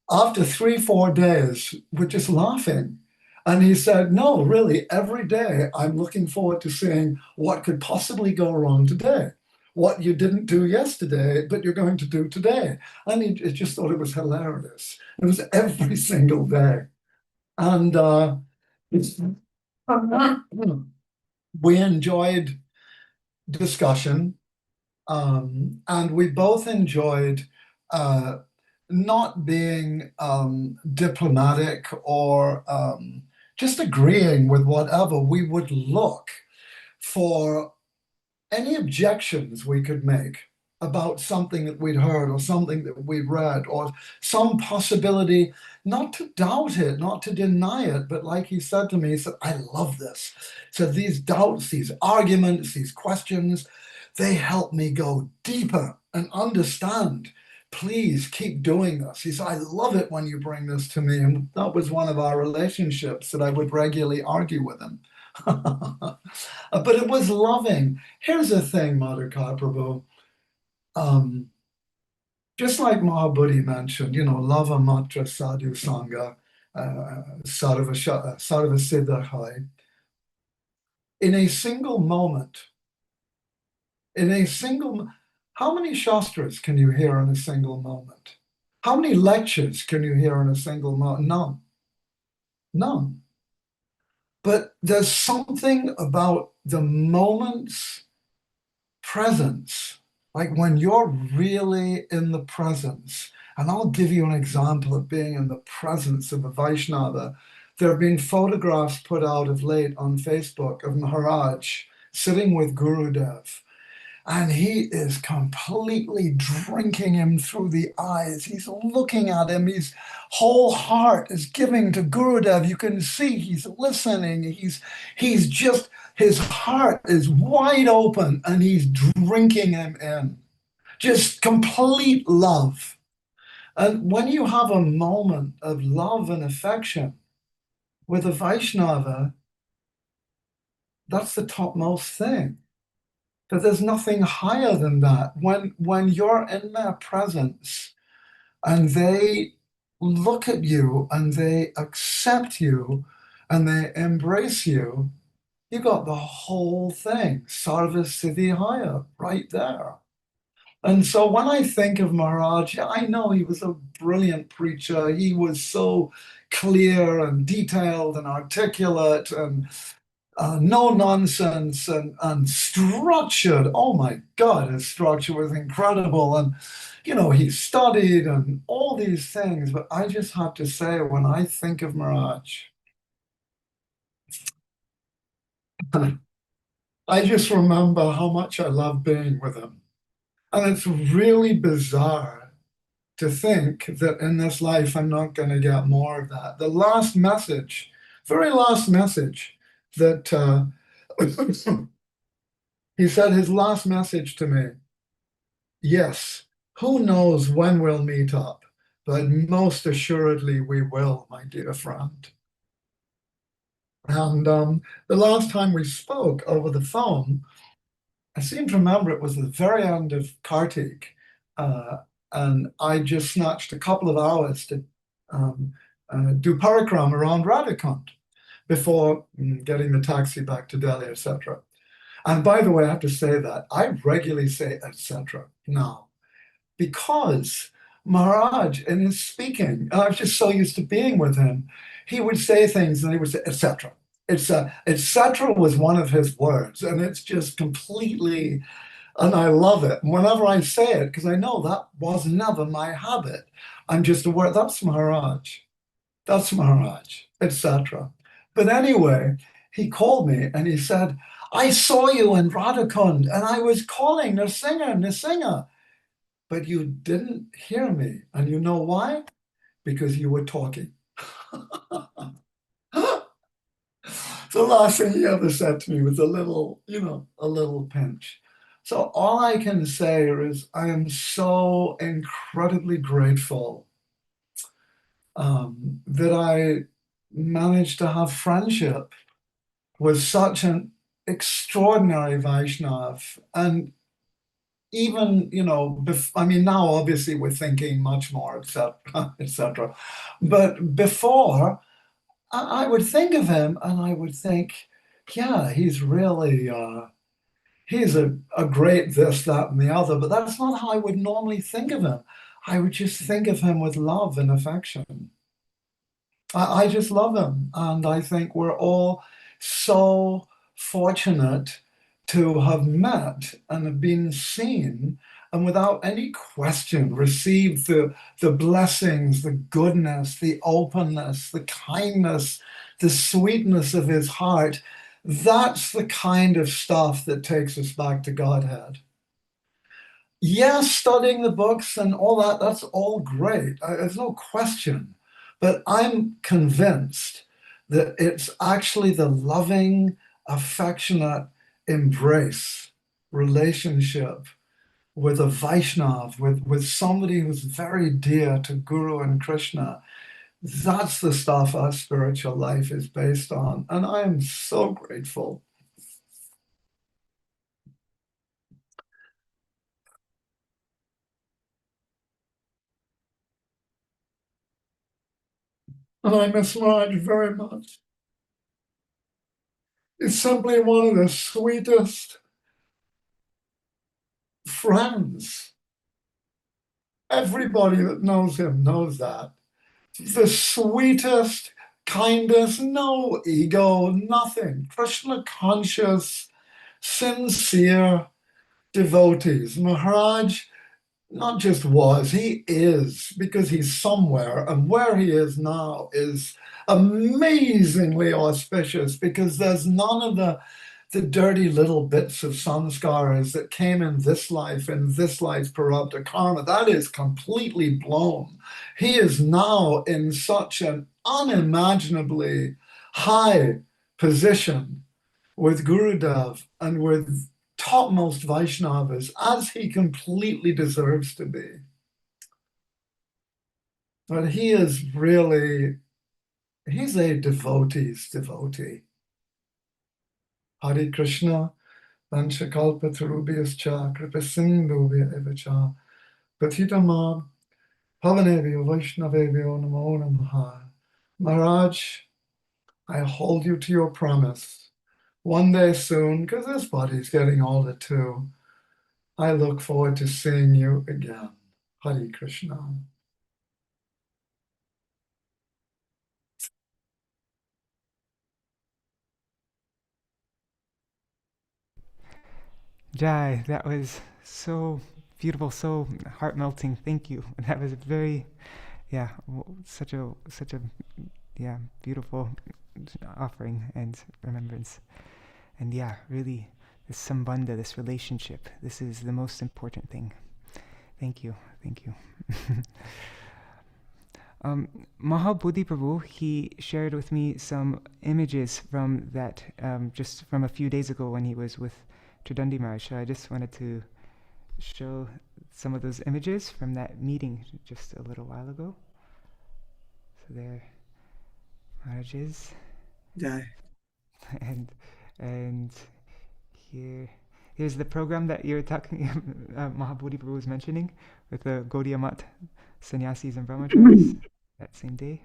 Speaker 3: After 3-4 days, we're just laughing. And he said, no, really, every day I'm looking forward to seeing what could possibly go wrong today, what you didn't do yesterday, but you're going to do today. And he just thought it was hilarious. It was every single day. And we enjoyed discussion, and we both enjoyed not being diplomatic or just agreeing with whatever. We would look for any objections we could make about something that we'd heard or something that we'd read or some possibility, not to doubt it, not to deny it, but like he said to me, he said, I love this. So these doubts, these arguments, these questions, they help me go deeper and understand. Please keep doing this. He said, I love it when you bring this to me. And that was one of our relationships, that I would regularly argue with him. But it was loving. Here's the thing, Madhukar Prabhu. Just like Mahābuddhi mentioned, lava matra sadhu sangha, sarva siddhahai. In a single moment, how many shastras can you hear in a single moment? How many lectures can you hear in a single moment? None. None. But there's something about the moment's presence, like when you're really in the presence. And I'll give you an example of being in the presence of a Vaishnava. There have been photographs put out of late on Facebook of Maharaj sitting with Gurudev. And he is completely drinking him through the eyes. He's looking at him. His whole heart is giving to Gurudev. You can see he's listening. He's just, his heart is wide open and he's drinking him in. Just complete love. And when you have a moment of love and affection with a Vaishnava, that's the topmost thing. That there's nothing higher than that. When you're in their presence and they look at you and they accept you and they embrace you, you got the whole thing, sarva siddhihaya, right there. And so when I think of Maharaj, I know he was a brilliant preacher. He was so clear and detailed and articulate and no nonsense and structured. Oh my God, his structure was incredible. And, he studied and all these things. But I just have to say, when I think of Maharaj, I just remember how much I love being with him. And it's really bizarre to think that in this life, I'm not going to get more of that. The last message, very last message that he said, his last message to me, yes, who knows when we'll meet up, but most assuredly we will, my dear friend. And the last time we spoke over the phone, I seem to remember it was the very end of Kartik, and I just snatched a couple of hours to do parikram around Radhakund before getting the taxi back to Delhi, etc. And by the way, I have to say that I regularly say etc. now, because Maharaj, in his speaking, and I was just so used to being with him, he would say things and he would say etc. Etc. was one of his words, and it's just completely, and I love it. Whenever I say it, because I know that was never my habit, I'm just aware that's Maharaj, etc. But anyway, he called me and he said, I saw you in Radhakund and I was calling Narasiṁha, but you didn't hear me. And you know why? Because you were talking. The last thing he ever said to me was a little pinch. So all I can say is I am so incredibly grateful that I managed to have friendship with such an extraordinary Vaishnav. And even, I mean, now obviously we're thinking much more, etc., etc. But before, I would think of him and I would think, yeah, he's really, he's a great this, that, and the other. But that's not how I would normally think of him. I would just think of him with love and affection. I just love him. And I think we're all so fortunate to have met and have been seen and without any question received the blessings, the goodness, the openness, the kindness, the sweetness of his heart. That's the kind of stuff that takes us back to Godhead. Yes, studying the books and all that, that's all great. There's no question. But I'm convinced that it's actually the loving, affectionate embrace, relationship with a Vaishnav, with somebody who's very dear to Guru and Krishna. That's the stuff our spiritual life is based on. And I am so grateful. And I miss Raj very much. He's simply one of the sweetest friends. Everybody that knows him knows that. The sweetest, kindest, no ego, nothing. Krishna conscious, sincere devotees. Maharaj not just was, he is, because he's somewhere, and where he is now is amazingly auspicious, because there's none of the dirty little bits of samskaras that came in this life's prarabdha karma. That is completely blown. He is now in such an unimaginably high position with Gurudev and with topmost Vaishnavas, as he completely deserves to be. But he is really, he's a devotee's devotee. Hare Krishna, Vanchakalpatarubhyascha, Kripasindhubhya evacha, Patitamam, Pavanebhyo Vaishnavebhyo Namo Namaha. Maharaj, I hold you to your promise. One day soon, because this body's getting older too, I look forward to seeing you again. Hare Krishna.
Speaker 1: Jai, that was so beautiful, so heart-melting. Thank you. That was very, such a beautiful offering and remembrance. And really, this sambandha, this relationship, this is the most important thing. Thank you. Mahābuddhi Prabhu, he shared with me some images from that, just from a few days ago when he was with Tridaṇḍī Mahārāja. So I just wanted to show some of those images from that meeting just a little while ago. So there, Mahārajas.
Speaker 3: Jai.
Speaker 1: And here's the program that you're talking, Mahābuddhi Prabhu was mentioning, with the Gaudiya Math sannyasis and brahmacharis that same day.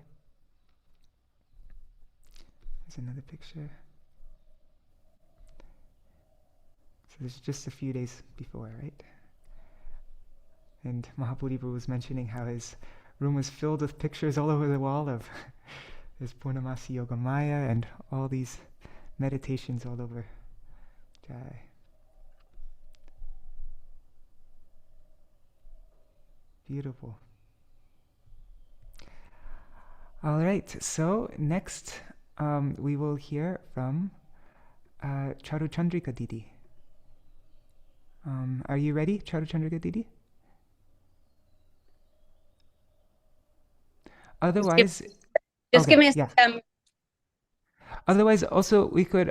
Speaker 1: There's another picture. So this is just a few days before, right? And Mahābuddhi Prabhu was mentioning how his room was filled with pictures all over the wall of his Purnamasi Yoga Maya and all these meditations all over. Jai. Beautiful. All right, so next we will hear from Caru-candrika Didi. Are you ready, Caru-candrika Didi? Otherwise,
Speaker 4: just give me a second.
Speaker 1: Otherwise, also we could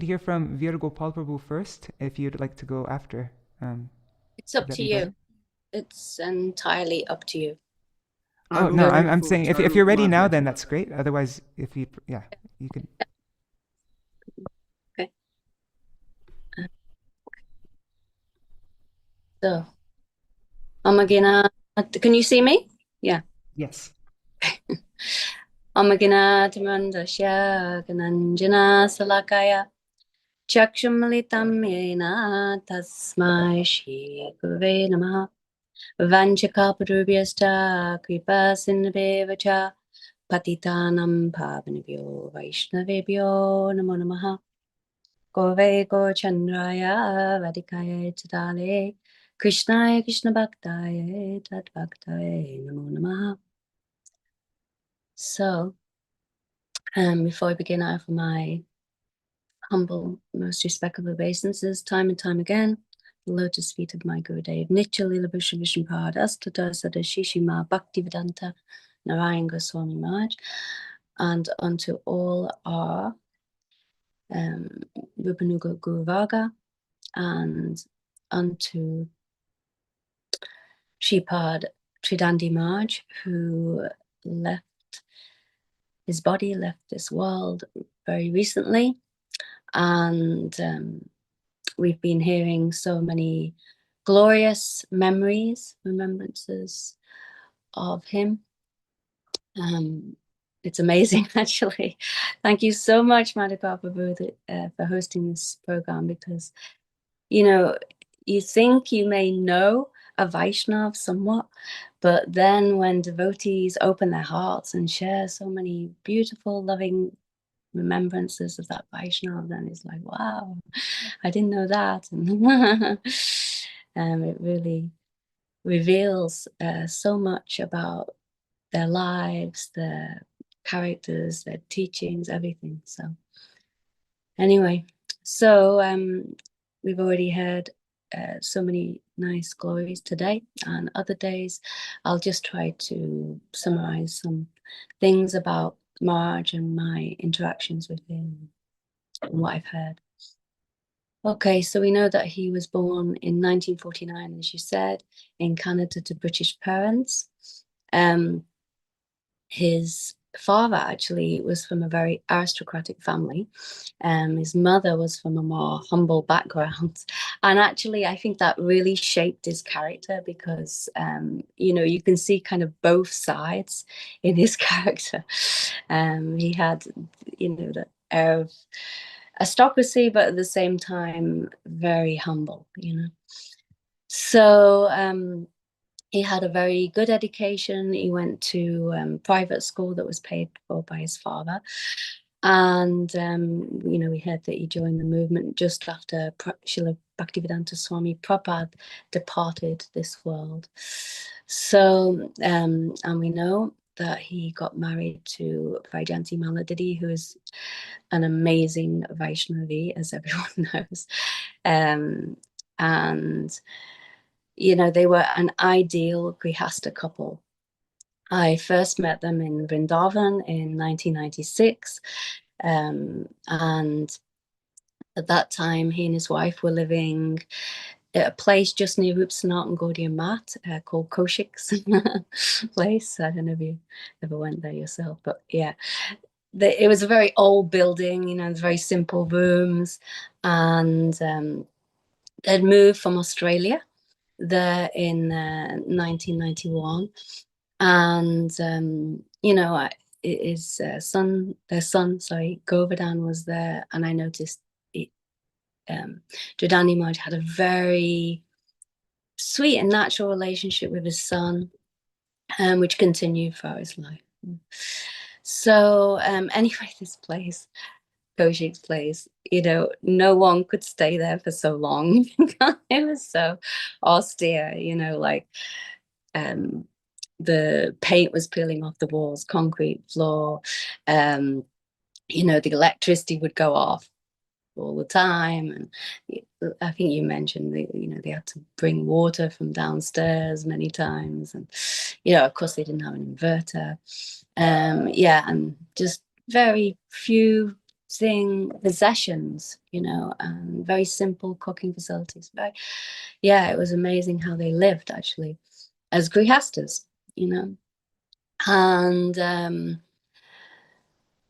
Speaker 1: hear from Vira-gopāla Prabhu first, if you'd like to go after
Speaker 4: It's up
Speaker 1: that
Speaker 4: to
Speaker 1: be
Speaker 4: you.
Speaker 1: better?
Speaker 4: It's entirely up to you.
Speaker 1: Oh no, I'm saying if you're ready now, then that's great. Otherwise, if you you can.
Speaker 4: Okay. So, can you see me? Yeah.
Speaker 1: Yes.
Speaker 4: Amaginathamandasya Gananjana Salakaya Chakshumalitam Yena Tasmai Shri Gurave Namaha Vanchakapadrubhyasta Kripa Sindhavevacha Patitanam Pavanabhyo Vaishnavebhyo Namo Namaha Gurave Gaurachandraya Vadikaya Chitale Krishnaya Krishna Bhaktaya Tadbhaktaya Namo Namaha. So, before I begin, I offer my humble, most respectful obeisances time and time again, the lotus feet of my Gurudev, Nitya Lila Vishnu Vishnupada Astata Sadashishima Bhaktivedanta Narayan Goswami Maharaj, and unto all our Rupanuga Guru Varga, and unto Śrīpāda Tridaṇḍī Mahārāja, who left his body, left this world very recently. And we've been hearing so many glorious remembrances of him. It's amazing, actually. Thank you so much, Madhukar Prabhu, for hosting this program, because, you know, you think you may know a Vaishnav somewhat, but then when devotees open their hearts and share so many beautiful, loving remembrances of that Vaishnav, then it's like, wow, I didn't know that. And it really reveals so much about their lives, their characters, their teachings, everything. So anyway, so we've already heard so many nice glories today, and other days I'll just try to summarize some things about Maharaj and my interactions with him and what I've heard. Okay, so we know that he was born in 1949, as you said, in Canada to British parents. His father actually was from a very aristocratic family. His mother was from a more humble background. And actually, I think that really shaped his character, because, you know, you can see kind of both sides in his character. He had, you know, the air of aristocracy, but at the same time, very humble, you know. So, he had a very good education. He went to private school that was paid for by his father. And, you know, we heard that he joined the movement just after Srila Bhaktivedanta Swami Prabhupada departed this world. So, and we know that he got married to Vaijayanti Mala Didi, who is an amazing Vaishnavi, as everyone knows. And you know, they were an ideal Grihasta couple. I first met them in Vrindavan in 1996. And at that time, he and his wife were living at a place just near Rupsanat and Gaudiya Math called Kaushik's place. I don't know if you ever went there yourself, but yeah. It was a very old building, you know, very simple rooms. And they'd moved from Australia there in 1991, and you know, their son, Govardhan was there, and I noticed Tridaṇḍī Mahārāja had a very sweet and natural relationship with his son, which continued throughout his life. So anyway, this place, Kaushik's place, you know, no one could stay there for so long. It was so austere, you know, like the paint was peeling off the walls, concrete floor, you know, the electricity would go off all the time. And I think you mentioned you know, they had to bring water from downstairs many times. And, you know, of course they didn't have an inverter. Yeah, and just very few possessions, you know, and very simple cooking facilities. But yeah, it was amazing how they lived actually as grihastas, you know. And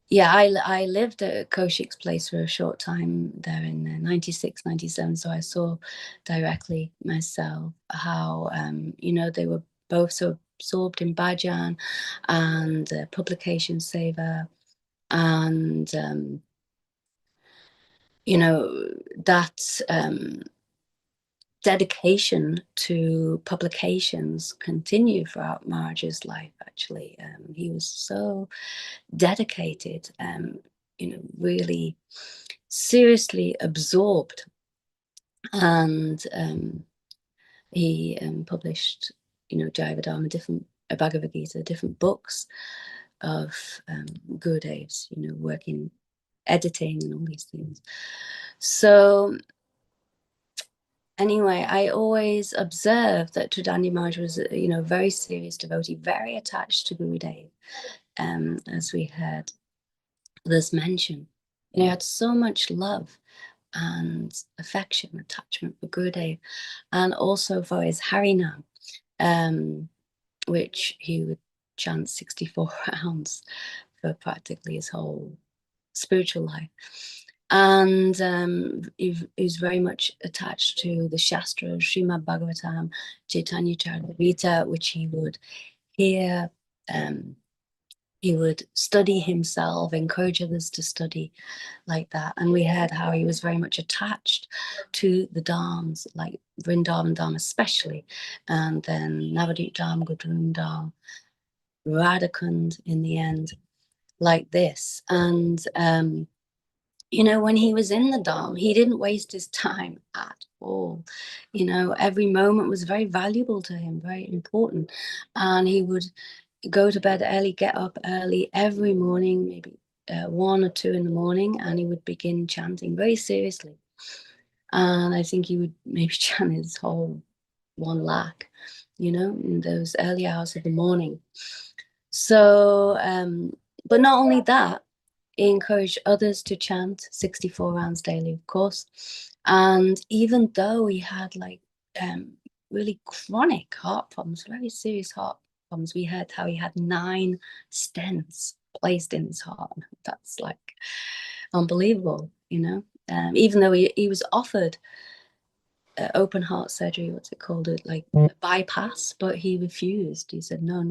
Speaker 4: yeah, I lived at Kaushik's place for a short time there in 96, 97. So I saw directly myself how, you know, they were both so absorbed in bhajan and publication seva, and you know, that dedication to publications continued throughout Maharaja's life. Actually, he was so dedicated, you know, really seriously absorbed, and he published, you know, Jayavadharma, different Bhagavad Gita, different books of Gurudev's, you know, working, editing, and all these things. So anyway, I always observed that Tridaṇḍī Mahārāja was, you know, very serious devotee, very attached to Gurudev, as we heard this mention. He had so much love and affection, attachment for Gurudev, and also for his Harinam, which he would chant 64 rounds for practically his whole spiritual life. And he's very much attached to the Shastra, Srimad Bhagavatam, Chaitanya Charitamrita, which he would hear. He would study himself, encourage others to study like that. And we heard how he was very much attached to the Dhams, like Vrindavan Dham especially, and then Navadvip Dham, Gudrun Dham, Radhakund in the end, like this. And you know, when he was in the Dham, he didn't waste his time at all. You know, every moment was very valuable to him, very important. And he would go to bed early, get up early every morning, maybe 1 or 2 in the morning, and he would begin chanting very seriously. And I think he would maybe chant his whole 1 lakh, you know, in those early hours of the morning. So, but not only that, he encouraged others to chant 64 rounds daily, of course. And even though he had like really chronic heart problems, very serious heart problems, we heard how he had 9 stents placed in his heart. That's like unbelievable, you know. Even though he was offered open heart surgery, what's it called, like a bypass, but he refused. He said, no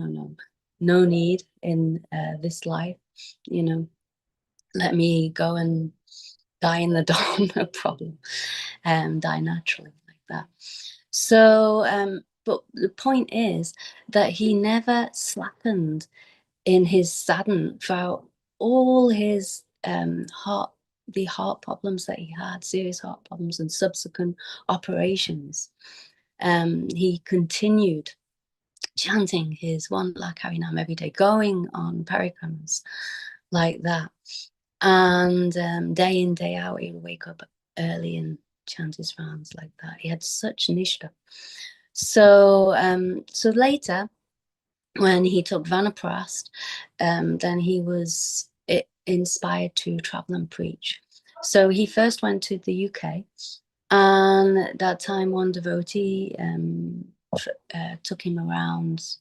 Speaker 4: need in this life, you know. Let me go and die in the dawn, no problem. Die naturally like that. So, but the point is that he never slackened in his sadhana throughout all his heart problems that he had, serious heart problems and subsequent operations. He continued chanting his 1 lakh Harinam every day, going on parikramas like that. And day in, day out, he would wake up early and chant his rounds like that. He had such nishta. So, so later, when he took Vanaprast, then he was inspired to travel and preach. So he first went to the UK, and at that time, one devotee took him around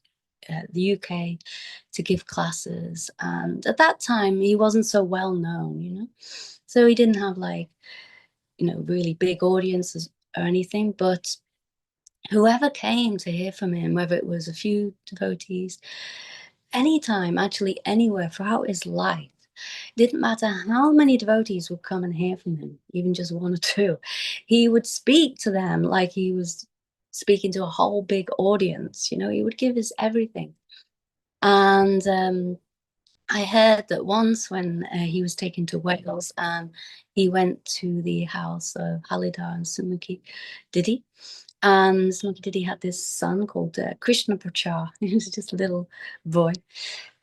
Speaker 4: the UK to give classes. And at that time, he wasn't so well known, you know, so he didn't have like, you know, really big audiences or anything. But whoever came to hear from him, whether it was a few devotees, anytime, actually anywhere throughout his life, didn't matter how many devotees would come and hear from him, even just 1 or 2, he would speak to them like he was speaking to a whole big audience. You know, he would give his everything. And I heard that once when he was taken to Wales, and he went to the house of Halidhar and Sumukhi Didi, and Sumukhi Didi had this son called Krishna Prachar. He was just a little boy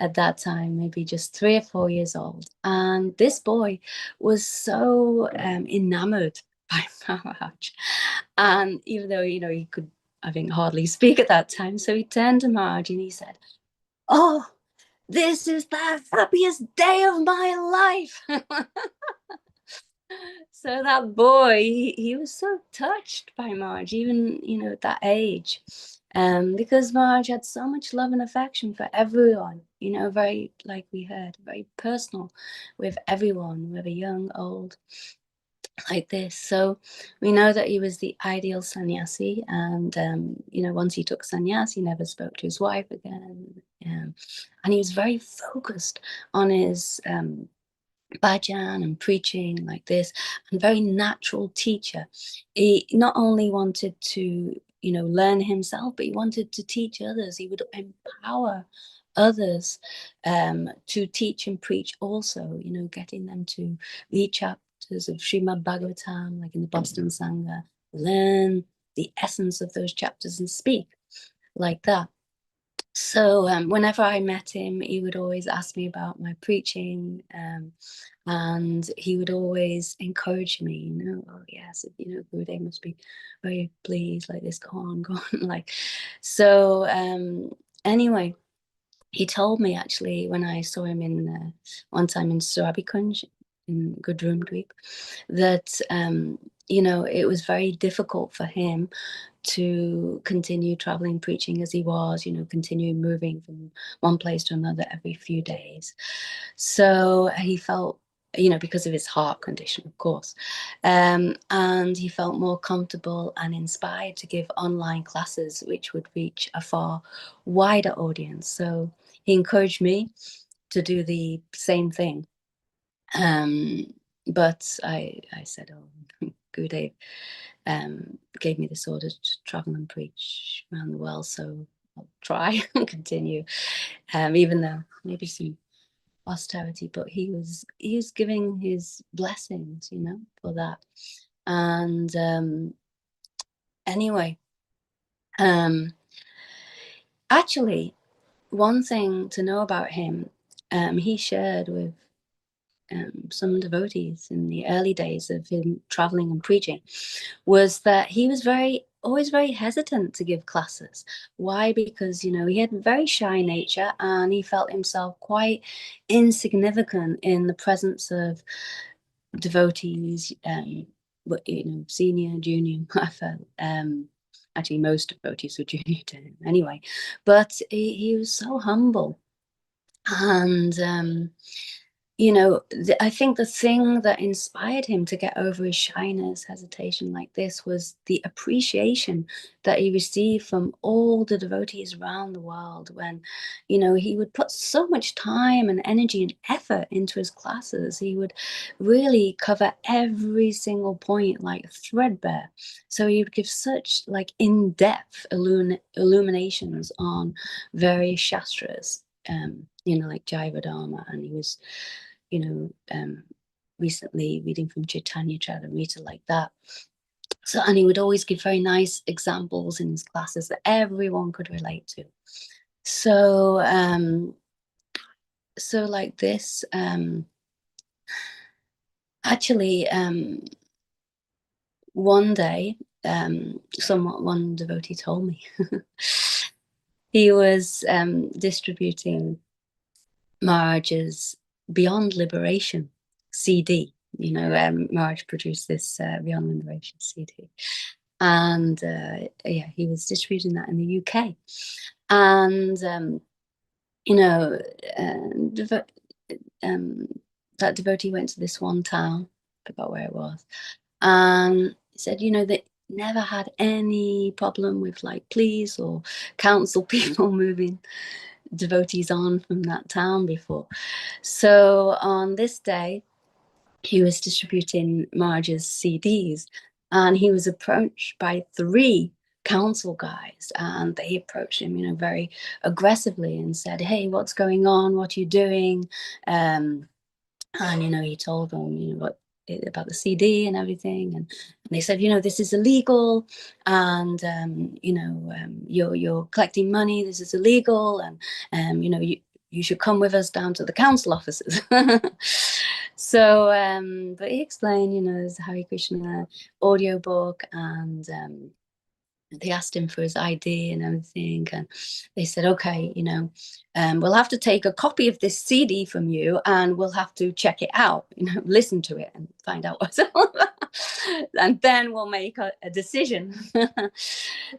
Speaker 4: at that time, maybe just 3 or 4 years old. And this boy was so enamored by Maharaj. And even though, you know, he could, I think, hardly speak at that time, so he turned to Maharaj and he said, "Oh, this is the happiest day of my life. So that boy, he was so touched by Maharaj, even, you know, at that age, because Maharaj had so much love and affection for everyone, you know, very, like we heard, very personal with everyone, whether young, old, like this. So we know that he was the ideal sannyasi, and you know, once he took sannyas, he never spoke to his wife again, and he was very focused on his bhajan and preaching like this, and very natural teacher. He not only wanted to, you know, learn himself, but he wanted to teach others. He would empower others to teach and preach also, you know, getting them to read chapters of Srimad Bhagavatam, like in the Boston Sangha, learn the essence of those chapters and speak like that. So whenever I met him, he would always ask me about my preaching, and he would always encourage me, you know, oh yes, you know, Gurudev must be very pleased, like this, go on, like. So anyway, he told me actually when I saw him in one time in Surabikunj in Gudrum Dweep, that you know, it was very difficult for him to continue traveling preaching as he was, you know, continuing moving from one place to another every few days. So he felt, you know, because of his heart condition, of course, and he felt more comfortable and inspired to give online classes which would reach a far wider audience. So he encouraged me to do the same thing, but I said, oh, Gurudev gave me this order to travel and preach around the world, so I'll try and continue, even though maybe some austerity, but he was giving his blessings, you know, for that. And anyway, actually, one thing to know about him, he shared with some devotees in the early days of him traveling and preaching, was that he was always very hesitant to give classes. Why? Because, you know, he had a very shy nature, and he felt himself quite insignificant in the presence of devotees, but, you know, senior, junior, whatever. Actually, most devotees were junior to him anyway, but he was so humble. And you know, I think the thing that inspired him to get over his shyness, hesitation like this, was the appreciation that he received from all the devotees around the world when, you know, he would put so much time and energy and effort into his classes. He would really cover every single point like threadbare. So he would give such like in-depth illuminations on various shastras, you know, like Jaiva Dharma, and he was, you know, recently reading from Chaitanya Charitamrita like that. So, and he would always give very nice examples in his classes that everyone could relate to. So, so like this, actually, one day, one devotee told me he was distributing Maharaj's Beyond Liberation CD. You know, Maharaj produced this Beyond Liberation CD, and yeah, he was distributing that in the UK. And you know, that devotee went to this one town, I forgot where it was, and said, you know, they never had any problem with like police or council people moving devotees on from that town before. So on this day, he was distributing Maharaj's CDs, and he was approached by 3 council guys, and they approached him, you know, very aggressively and said, hey, what's going on? What are you doing? And, you know, he told them, you know, about the CD and everything, and they said, you know, this is illegal, and you know, you're collecting money, this is illegal, and you know, you should come with us down to the council offices. So but he explained, you know, there's a Hare Krishna audiobook, and they asked him for his ID and everything, and they said, okay, you know, we'll have to take a copy of this CD from you and we'll have to check it out, you know, listen to it and find out what's all about. And then we'll make a decision.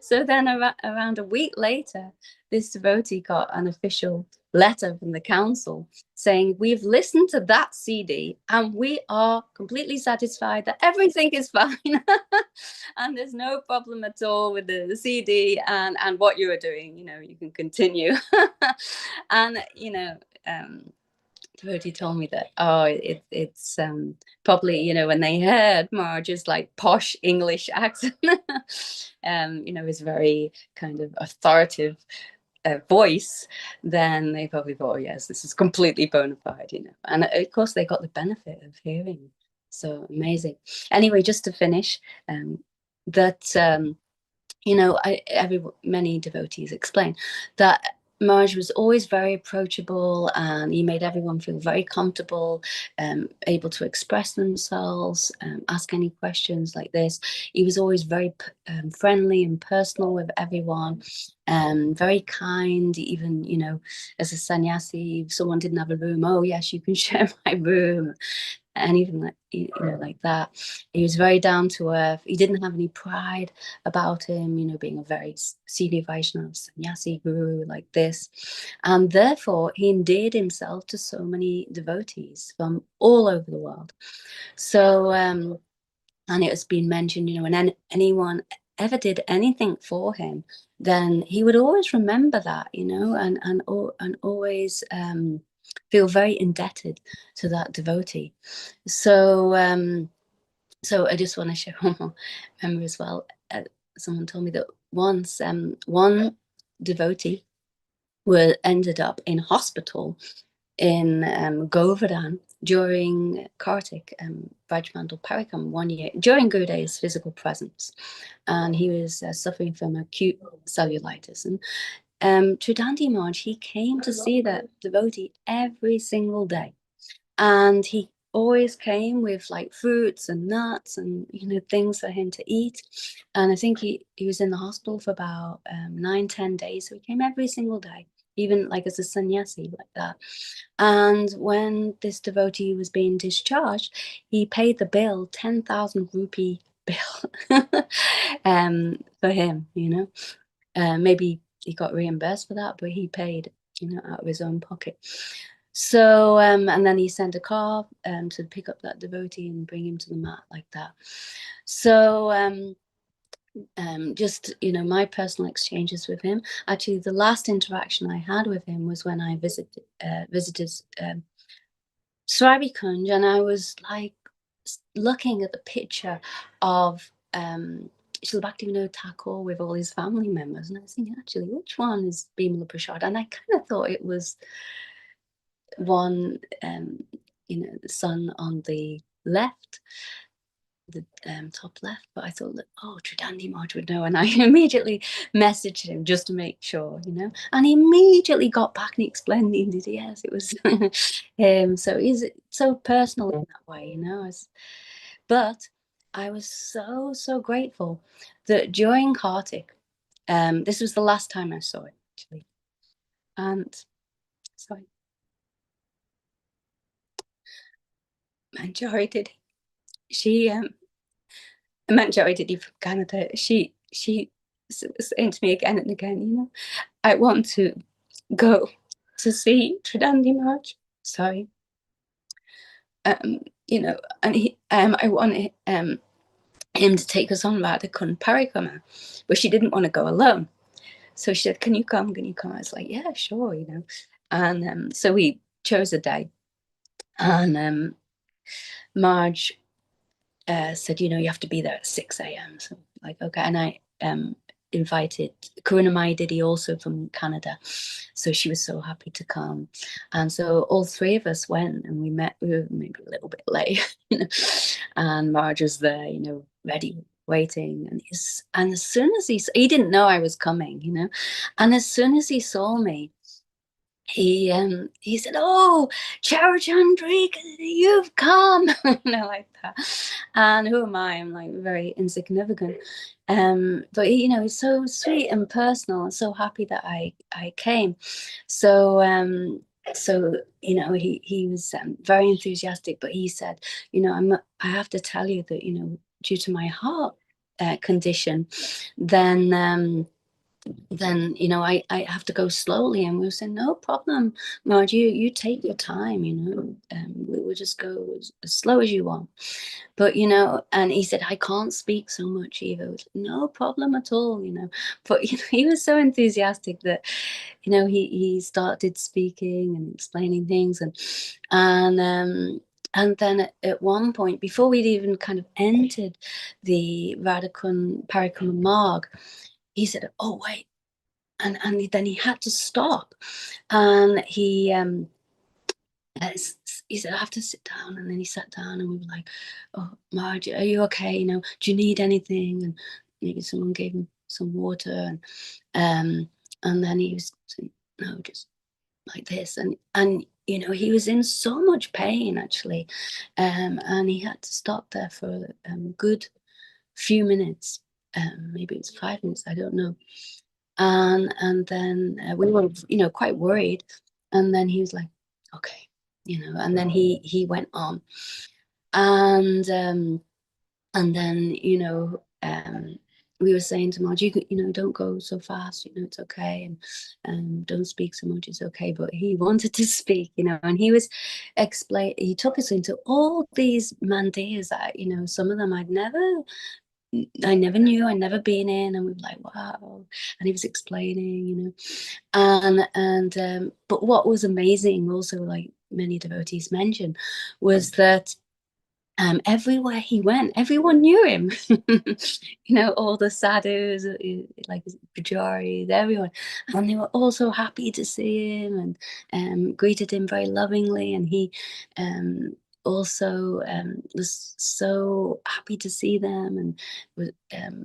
Speaker 4: So then around a week later, this devotee got an official letter from the council saying, we've listened to that CD and we are completely satisfied that everything is fine and there's no problem at all with the CD and what you are doing, you know, you can continue. And you know, devotee told me that, oh, it's probably, you know, when they heard Marge's like posh English accent, you know, his very kind of authoritative voice, then they probably thought, oh, yes, this is completely bona fide, you know. And of course they got the benefit of hearing. So amazing. Anyway, just to finish, that you know, many devotees explain that Maharaj was always very approachable and he made everyone feel very comfortable, able to express themselves, ask any questions like this. He was always very friendly and personal with everyone, very kind. Even, you know, as a sannyasi, if someone didn't have a room, oh yes, you can share my room. And even like, you know, like that. He was very down to earth. He didn't have any pride about him, you know, being a very senior Vaishnava sannyasi guru like this. And therefore, he endeared himself to so many devotees from all over the world. So, and it has been mentioned, you know, when anyone ever did anything for him, then he would always remember that, you know, and always feel very indebted to that devotee. So so I just want to share one more memory as well. Someone told me that once one devotee ended up in hospital in Govardhan during Kartik Vrajmandal Parikram 1 year, during Gurudev's physical presence, and he was suffering from acute cellulitis. And Tridaṇḍī Mahārāja, he came to see that devotee every single day, and he always came with like fruits and nuts and, you know, things for him to eat. And I think he was in the hospital for about 9-10 days, so he came every single day, even like as a sannyasi like that. And when this devotee was being discharged, he paid the bill, 10,000 rupee bill for him, you know. Maybe he got reimbursed for that, but he paid, you know, out of his own pocket. So and then he sent a car to pick up that devotee and bring him to the mat like that. So just, you know, my personal exchanges with him. Actually, the last interaction I had with him was when I visited Sravi Kunj, and I was like looking at the picture of Srila Bhaktivinoda Thakur with all his family members, and I was thinking, actually, which one is Bimala Prasad? And I kind of thought it was one, you know, the son on the left, the top left, but I thought that, oh, Tridaṇḍī Mahārāja would know, and I immediately messaged him just to make sure, you know, and he immediately got back and he explained, he did, yes, it was so he's so personal in that way, you know. But I was so grateful that during Kartik, this was the last time I saw it actually, and sorry, Manjari did. She Manjari did from Canada. She was saying to me again and again, you know, I want to go to see Tridaṇḍī Mahārāja. Sorry. You know, and I wanted him to take us on Radha-Kund Parikrama, but she didn't want to go alone. So she said, can you come? Can you come? I was like, yeah, sure, you know. And so we chose a day. And Marge said, you know, you have to be there at 6 a.m. So like, okay. And I invited Karunamai Didi also from Canada. So she was so happy to come. And so all three of us went and we met. We were maybe a little bit late, you know, and Marge was there, you know, ready, waiting. And as soon as he didn't know I was coming, you know, and as soon as he saw me, he said, "Oh, Caru-candrika, you've come," like that. And who am I? I'm like very insignificant. But he's so sweet and personal, and so happy that I came. So he was very enthusiastic. But he said, I have to tell you that due to my heart condition, then I have to go slowly. And we were saying, no problem, Marge, you take your time, we'll just go as slow as you want. But and he said, I can't speak so much either. No problem at all, but he was so enthusiastic that he started speaking and explaining things, and then at one point, before we'd even kind of entered the Radhakun Parikama Marg, he said, oh wait. And then he had to stop, and he said, I have to sit down. And then he sat down, and we were like, oh, Marge, are you okay? Do you need anything? And maybe someone gave him some water, and then he was saying, no, just like this. And he was in so much pain, actually, and he had to stop there for a good few minutes, maybe it was 5 minutes, I don't know. And then we were, quite worried. And then he was like, okay, and then he went on. And then, we were saying to Marge, don't go so fast, it's okay. And don't speak so much, it's okay. But he wanted to speak, and he was he took us into all these mandiras that, some of them I never knew, I'd never been in, and we were like, wow. And he was explaining, and but what was amazing also, like many devotees mentioned, was that everywhere he went, everyone knew him. All the sadhus, like pujaris, everyone, and they were all so happy to see him, and greeted him very lovingly. And he also was so happy to see them, and was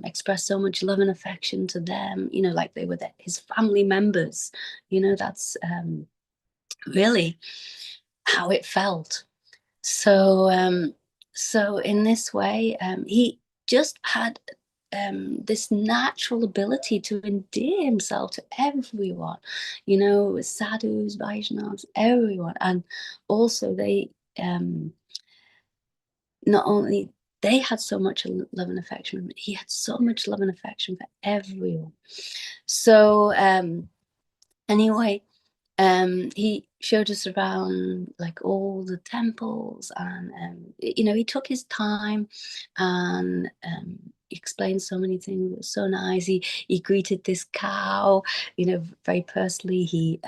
Speaker 4: expressed so much love and affection to them, like they were his family members. That's really how it felt. So in this way, he just had this natural ability to endear himself to everyone, sadhus, Vaishnavas, everyone. And also they not only they had so much love and affection, he had so much love and affection for everyone. So anyway, he showed us around like all the temples, and he took his time, and explained so many things. It was so nice. He greeted this cow, very personally. He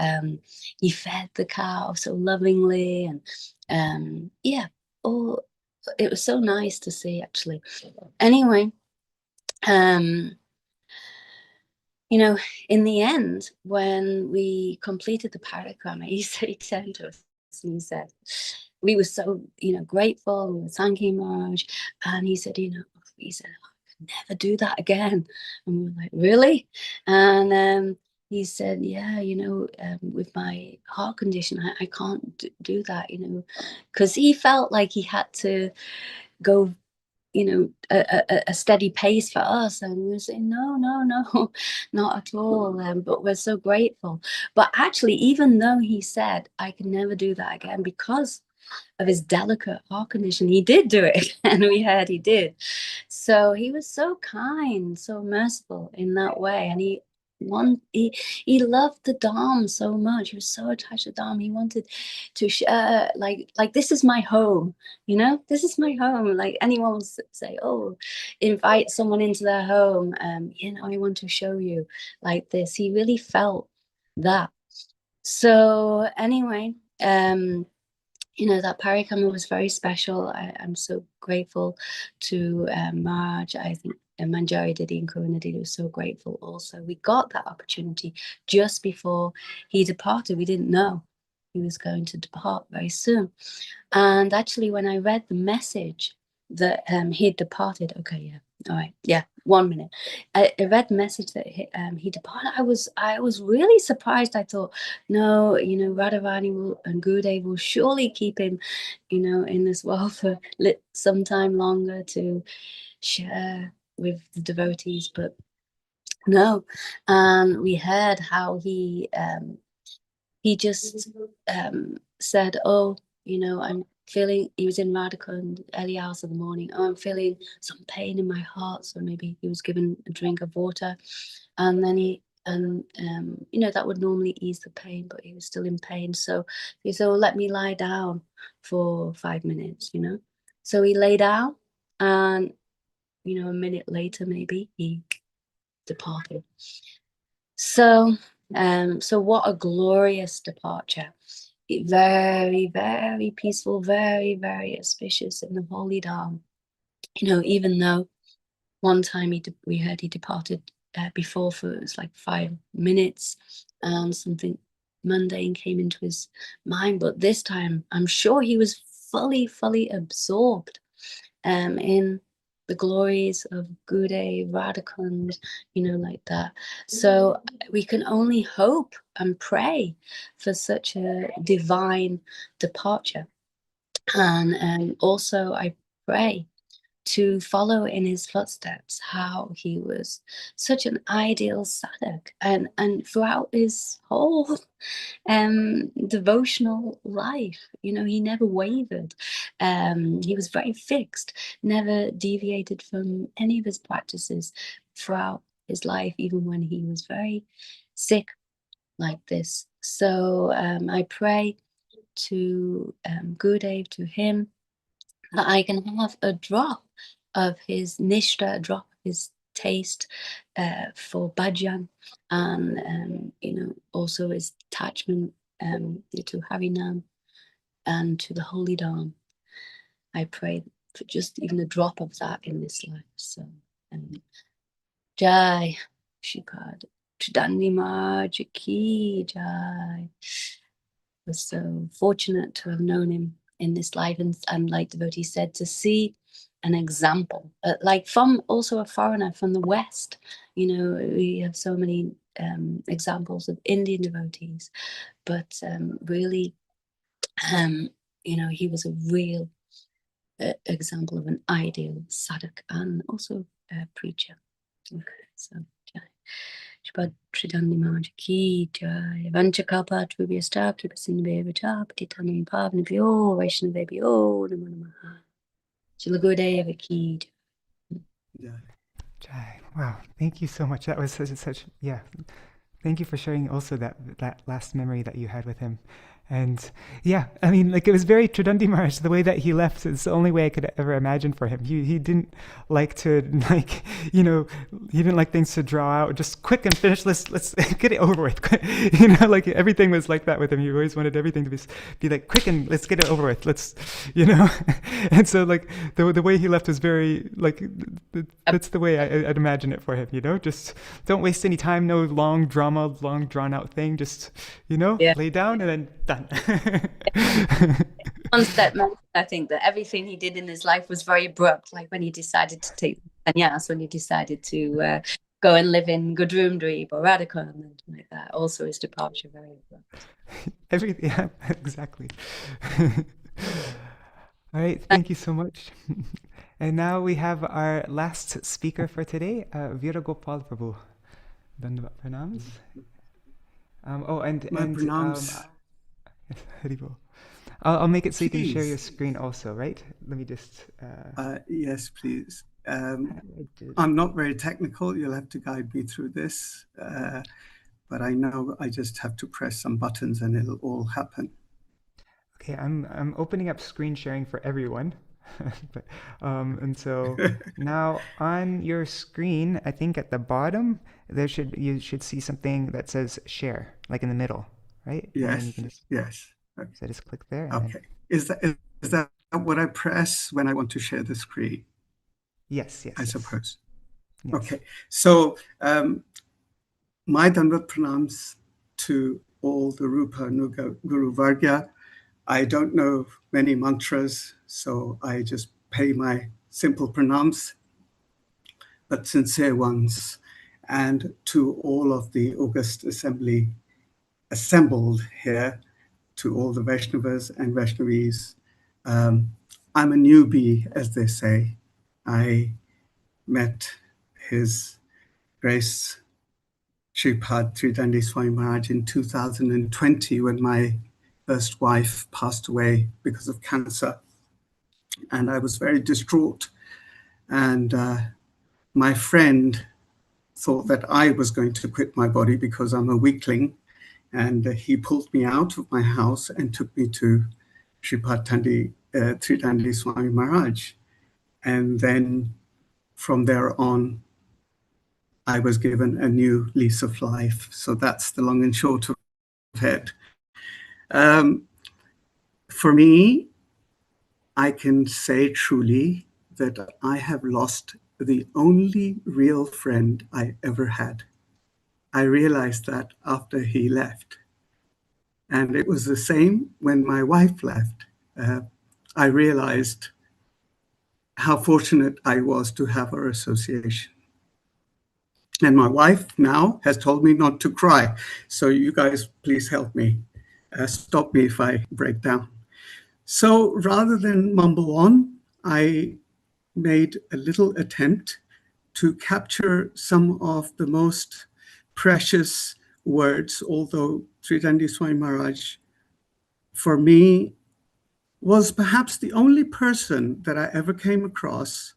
Speaker 4: fed the cow so lovingly, and it was so nice to see, actually. Anyway, in the end, when we completed the parikrama, he turned to us and he said, we were so, grateful, we were thanking Maharaj, and he said, I could never do that again. And we were like, really? And he said, yeah, with my heart condition, I can't do that, because he felt like he had to go a steady pace for us. And we were saying, no, not at all. But we're so grateful. But actually, even though he said, I can never do that again because of his delicate heart condition, he did do it. And we heard he did. So he was so kind, so merciful in that way. And he loved the Dham so much. He was so attached to Dham. He wanted to share, like this is my home, this is my home. Like anyone will say, oh, invite someone into their home, I want to show you like this. He really felt that. So anyway, that parikrama was very special. I'm so grateful to Maharaj. I think Manjari Didi and Karuna Didi was so grateful also. We got that opportunity just before he departed. We didn't know he was going to depart very soon. And actually, when I read the message that he had departed, okay, yeah, all right, yeah, 1 minute. I read the message that he departed. I was really surprised. I thought, no, you know, Radharani and Gurudev will surely keep him, you know, in this world for some time longer to share with the devotees, but no. And we heard how he just said, oh, you know, I'm feeling, he was in Radhika in early hours of the morning, oh, I'm feeling some pain in my heart, so maybe he was given a drink of water, and then you know, that would normally ease the pain, but he was still in pain, so he said, oh, let me lie down for 5 minutes, you know. So he lay down, and you know, a minute later maybe he departed. So so what a glorious departure. Very, very peaceful, very, very auspicious in the holy Dham. You know, even though one time we heard he departed before for, it was like 5 minutes, and something mundane came into his mind, but this time I'm sure he was fully absorbed in the glories of Gurudev, Radhakund, you know, like that. So we can only hope and pray for such a divine departure. And also I pray to follow in his footsteps, how he was such an ideal sadhak, and throughout his whole devotional life, you know, he never wavered. He was very fixed, never deviated from any of his practices throughout his life, even when he was very sick like this. So I pray to Gurudev, to him, that I can have a drop of his nishta, a drop of his taste for bhajan, and you know, also his attachment to Harinam and to the Holy Dham. I pray for just even a drop of that in this life. So, Jai Śrīpāda Tridaṇḍī Mahārāja ki Jai. Was so fortunate to have known him in this life, and like devotee said, to see an example, like from also a foreigner from the West. You know, we have so many examples of Indian devotees, but really, you know, he was a real example of an ideal sadhak and also a preacher. Okay, so Jai Śrīpāda Tridaṇḍī Mahārāja ki Jai. Vanchakalpa Trubhyasta Kripasinvevata Patitanam Pavanabhyo Vaishnavebhyo Namo Namaha. Śrīla Gurudeva ki Jai.
Speaker 1: Jai. Wow, thank you so much. That was such yeah. Thank you for sharing also that last memory that you had with him. And yeah, I mean, like, it was very Tridaṇḍī Mahārāja. The way that he left is the only way I could ever imagine for him. He didn't like to, like, you know, he didn't like things to draw out, just quick and finish. Let's get it over with. You know, like, everything was like that with him. He always wanted everything to be like quick and let's get it over with. Let's, you know. And so, like, the way he left was very, like, that's the way I'd imagine it for him. You know, just don't waste any time. No long drama, long drawn out thing. Just, you know, lay down and then done.
Speaker 4: One step, I think that everything he did in his life was very abrupt, like when he decided to take sannyas, when he decided to go and live in Gudrumdreep or Radhika and something like that. Also his departure very abrupt.
Speaker 1: Yeah, exactly. All right, thank you so much. And now we have our last speaker for today, Vira-gopāla Prabhu. Dandavat pranams.
Speaker 5: Pranams.
Speaker 1: Haribol. I'll make it so you can share your screen also, right? Let me just...
Speaker 5: yes, please. I'm not very technical. You'll have to guide me through this. But I know I just have to press some buttons and it'll all happen.
Speaker 1: Okay, I'm opening up screen sharing for everyone. And so now on your screen, I think at the bottom, you should see something that says share, like in the middle. Right?
Speaker 5: Yes.
Speaker 1: Yes. Okay. So just click there.
Speaker 5: Okay. Is that what I press when I want to share the screen?
Speaker 1: Yes.
Speaker 5: I suppose.
Speaker 1: Yes.
Speaker 5: Okay. So my Dandavat pranams to all the Rupa Nuga Guru Varga. I don't know many mantras, so I just pay my simple pranams. but sincere ones, and to all of the August Assembly assembled here, to all the Vaishnavas and Vaishnavis. I'm a newbie, as they say. I met His Grace Śrīpāda Tridaṇḍī Mahārāja in 2020 when my first wife passed away because of cancer. And I was very distraught. And my friend thought that I was going to quit my body because I'm a weakling. And he pulled me out of my house and took me to Śrīpāda Tridaṇḍī Mahārāja. And then from there on, I was given a new lease of life. So that's the long and short of it. For me, I can say truly that I have lost the only real friend I ever had. I realized that after he left. And it was the same when my wife left. I realized how fortunate I was to have our association. And my wife now has told me not to cry. So you guys, please help me. Stop me if I break down. So rather than mumble on, I made a little attempt to capture some of the most precious words, although Tridaṇḍī Mahārāja, for me, was perhaps the only person that I ever came across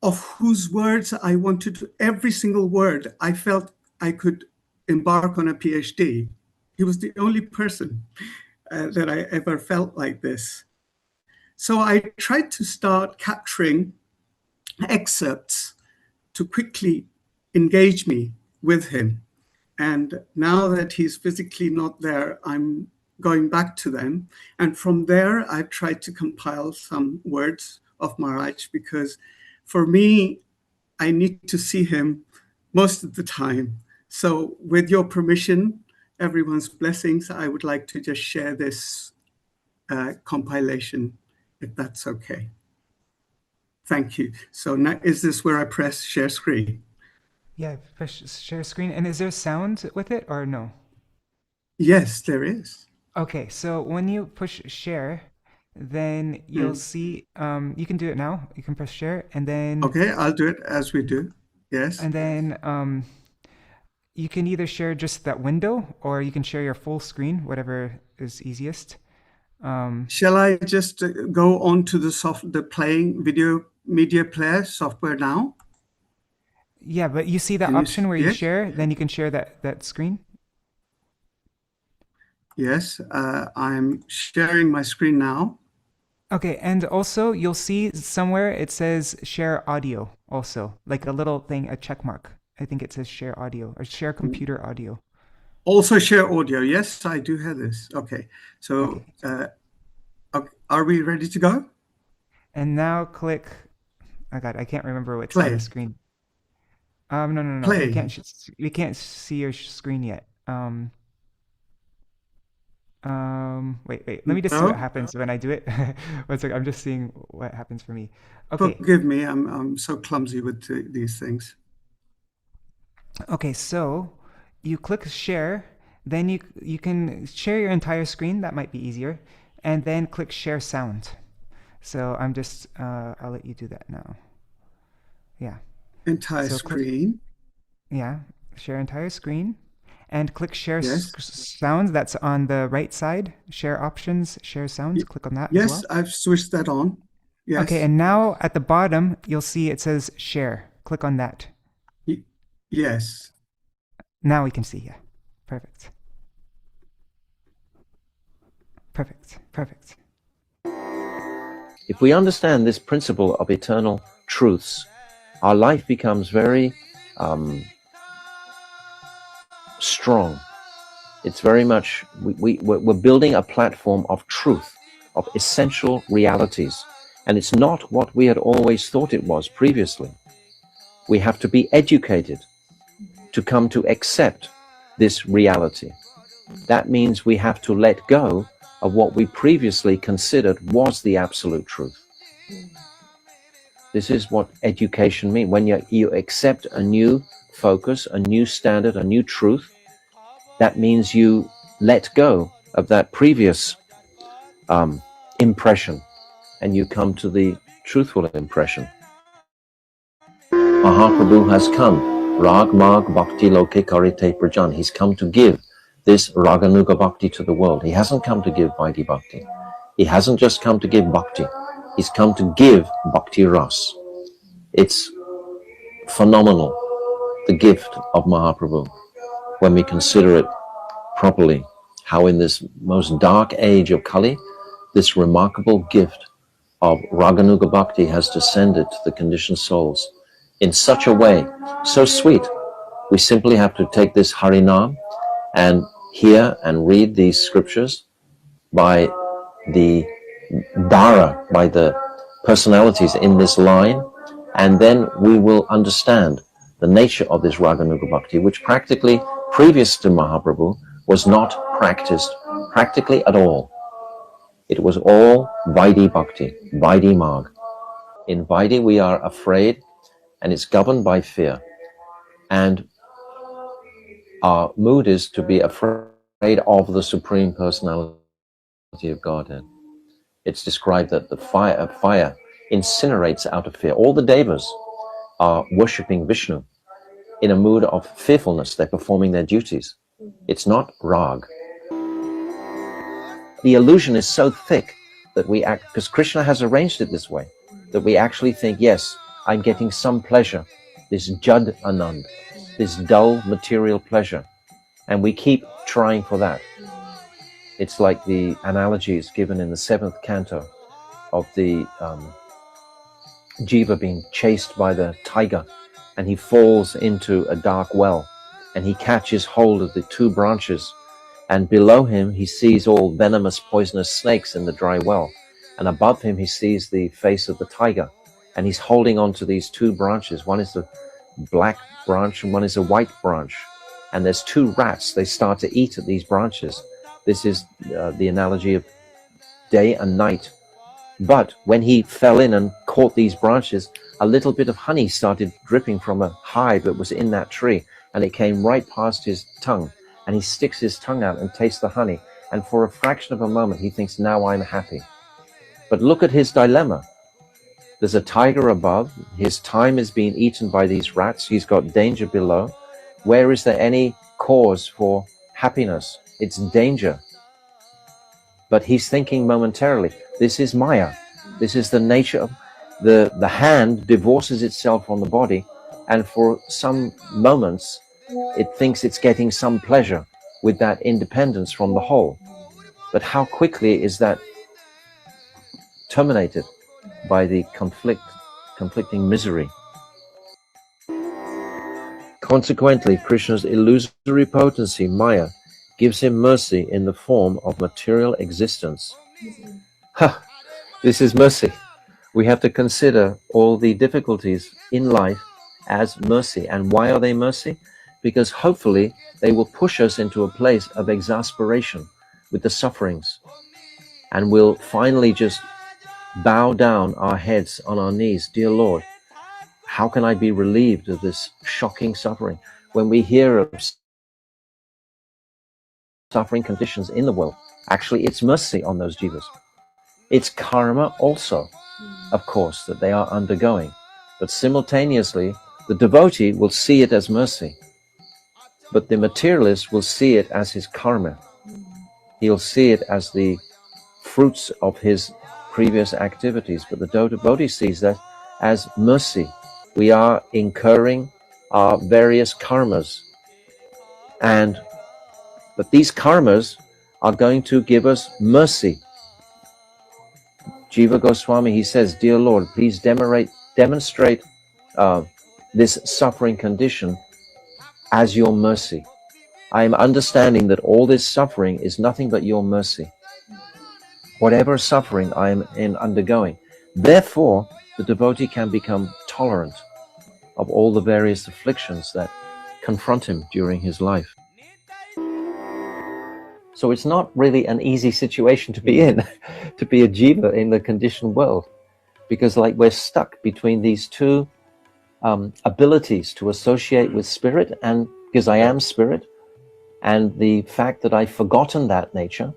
Speaker 5: of whose words I wanted to, every single word, I felt I could embark on a PhD. He was the only person that I ever felt like this. So I tried to start capturing excerpts to quickly engage me with him. And now that he's physically not there, I'm going back to them. And from there, I've tried to compile some words of Maharaj, because for me, I need to see him most of the time. So with your permission, everyone's blessings, I would like to just share this compilation, if that's okay. Thank you. So now, is this where I press share screen?
Speaker 1: Yeah, press share screen. And is there sound with it or no?
Speaker 5: Yes, there is.
Speaker 1: Okay, so when you push share, then you'll see, you can do it now. You can press share and then...
Speaker 5: Okay, I'll do it as we do. Yes.
Speaker 1: And then you can either share just that window or you can share your full screen, whatever is easiest.
Speaker 5: Shall I just go on to the playing video media player software now?
Speaker 1: Yeah, but you see that option where you share, then you can share that screen?
Speaker 5: Yes, I'm sharing my screen now.
Speaker 1: Okay, and also you'll see somewhere it says share audio also, like a little thing, a check mark. I think it says share audio or share computer audio.
Speaker 5: Also share audio. Yes, I do have this. Okay, so are we ready to go?
Speaker 1: And now click, oh God, I can't remember what's
Speaker 5: play
Speaker 1: on the screen. No.
Speaker 5: Play.
Speaker 1: We can't see your screen yet. Wait. Let me just see what happens when I do it. One second, I'm just seeing what happens for me. Okay.
Speaker 5: Forgive me, I'm so clumsy with these things.
Speaker 1: Okay, so you click share, then you can share your entire screen. That might be easier, and then click share sound. So I'm just I'll let you do that now. Yeah.
Speaker 5: Entire screen.
Speaker 1: Share entire screen. And click share sound. That's on the right side. Share options, share sounds. Click on that.
Speaker 5: Yes,
Speaker 1: as well.
Speaker 5: I've switched that on. Yes.
Speaker 1: Okay, and now at the bottom, you'll see it says share. Click on that.
Speaker 5: Yes.
Speaker 1: Now we can see. Yeah. Perfect.
Speaker 6: If we understand this principle of eternal truths, our life becomes very strong. It's very much, we're building a platform of truth, of essential realities. And it's not what we had always thought it was previously. We have to be educated to come to accept this reality. That means we have to let go of what we previously considered was the absolute truth. This is what education means. When you accept a new focus, a new standard, a new truth, that means you let go of that previous impression and you come to the truthful impression. Mahaprabhu has come. Rag Mag Bhakti Loke Karite Prajan. He's come to give this Raganuga Bhakti to the world. He hasn't come to give Vaidhi Bhakti. He hasn't just come to give Bhakti. He's come to give Bhakti Ras. It's phenomenal, the gift of Mahaprabhu, when we consider it properly, how in this most dark age of Kali, this remarkable gift of Raganuga Bhakti has descended to the conditioned souls in such a way, so sweet. We simply have to take this Harinam and hear and read these scriptures by the Dara, by the personalities in this line, and then we will understand the nature of this Raganuga Bhakti, which practically, previous to Mahaprabhu, was not practiced practically at all. It was all Vaidhi Bhakti, Vaidhi Marg. In Vaidhi we are afraid, and it's governed by fear. And our mood is to be afraid of the Supreme Personality of Godhead. It's described that the fire incinerates out of fear. All the devas are worshipping Vishnu in a mood of fearfulness. They're performing their duties. It's not rag. The illusion is so thick that we act, because Krishna has arranged it this way, that we actually think, yes, I'm getting some pleasure, this Jad Anand, this dull material pleasure, and we keep trying for that. It's like the analogy is given in the 7th canto of the Jiva being chased by the tiger, and he falls into a dark well, and he catches hold of the 2 branches, and below him he sees all venomous, poisonous snakes in the dry well, and above him he sees the face of the tiger, and he's holding on to these 2 branches. One is the black branch and one is a white branch, and there's 2 rats. They start to eat at these branches. This is the analogy of day and night. But when he fell in and caught these branches, a little bit of honey started dripping from a hive that was in that tree, and it came right past his tongue, and he sticks his tongue out and tastes the honey, and for a fraction of a moment he thinks, now I'm happy. But look at his dilemma. There's a tiger above, his time is being eaten by these rats, he's got danger below. Where is there any cause for happiness? It's danger. But he's thinking momentarily, this is Maya. This is the nature of the hand divorces itself from the body, and for some moments it thinks it's getting some pleasure with that independence from the whole. But how quickly is that terminated by the conflicting misery? Consequently, Krishna's illusory potency, Maya, gives him mercy in the form of material existence. Ha! This is mercy. We have to consider all the difficulties in life as mercy. And why are they mercy? Because hopefully they will push us into a place of exasperation with the sufferings. And we'll finally just bow down our heads on our knees. Dear Lord, how can I be relieved of this shocking suffering? When we hear of suffering conditions in the world, actually it's mercy on those jivas. It's karma also, of course, that they are undergoing. But simultaneously, the devotee will see it as mercy. But the materialist will see it as his karma. He'll see it as the fruits of his previous activities. But the devotee sees that as mercy. We are incurring our various karmas. But these karmas are going to give us mercy. Jiva Goswami, he says, dear Lord, please demonstrate this suffering condition as your mercy. I am understanding that all this suffering is nothing but your mercy. Whatever suffering I am undergoing. Therefore, the devotee can become tolerant of all the various afflictions that confront him during his life. So it's not really an easy situation to be in, to be a jiva in the conditioned world. because like we're stuck between these two abilities to associate with spirit, and because I am spirit, and the fact that I've forgotten that nature,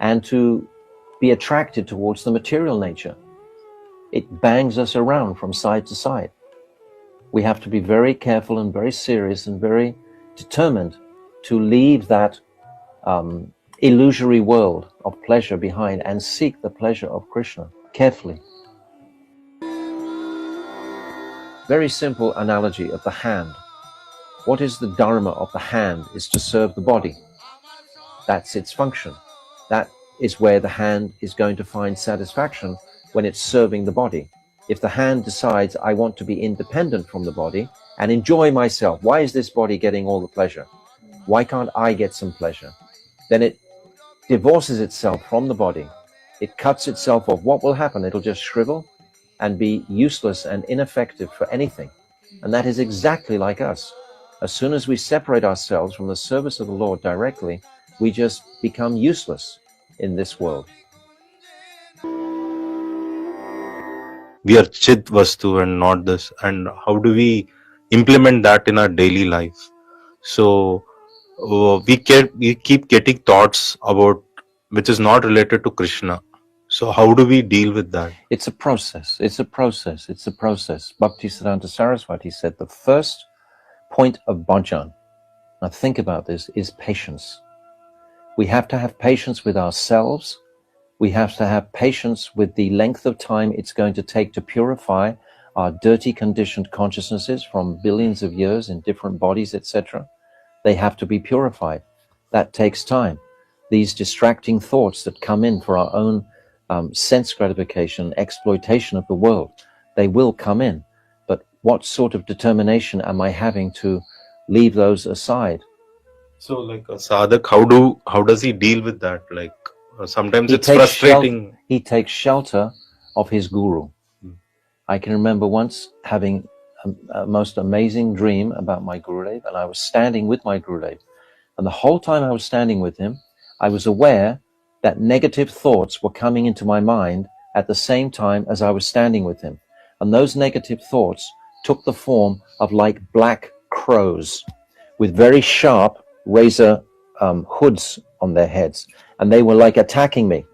Speaker 6: and to be attracted towards the material nature. It bangs us around from side to side. We have to be very careful and very serious and very determined to leave that illusory world of pleasure behind and seek the pleasure of Krishna carefully. Very simple analogy of the hand. What is the dharma of the hand? Is to serve the body. That's its function. That is where the hand is going to find satisfaction, when it's serving the body. If the hand decides, I want to be independent from the body and enjoy myself, why is this body getting all the pleasure? Why can't I get some pleasure? Then it divorces itself from the body. It cuts itself off. What will happen? It'll just shrivel and be useless and ineffective for anything. And that is exactly like us. As soon as we separate ourselves from the service of the Lord directly, we just become useless in this world.
Speaker 7: We are Chit Vastu and not this. And how do we implement that in our daily life? So we keep getting thoughts about which is not related to Krishna. So how do we deal with that?
Speaker 6: It's a process. It's a process. It's a process. Bhaktisiddhanta Saraswati said the first point of bhajan, now think about this, is patience. We have to have patience with ourselves. We have to have patience with the length of time it's going to take to purify our dirty, conditioned consciousnesses from billions of years in different bodies, etc. They have to be purified. That takes time. These distracting thoughts that come in for our own sense gratification, exploitation of the world, they will come in. But what sort of determination am I having to leave those aside?
Speaker 7: So like a sadhak, how does he deal with that? Like sometimes it's frustrating.
Speaker 6: He takes shelter of his guru. I can remember once having a most amazing dream about my Gurudev, and I was standing with my Gurudev. And the whole time I was standing with him, I was aware that negative thoughts were coming into my mind at the same time as I was standing with him. And those negative thoughts took the form of like black crows with very sharp razor hoods on their heads. And they were like attacking me,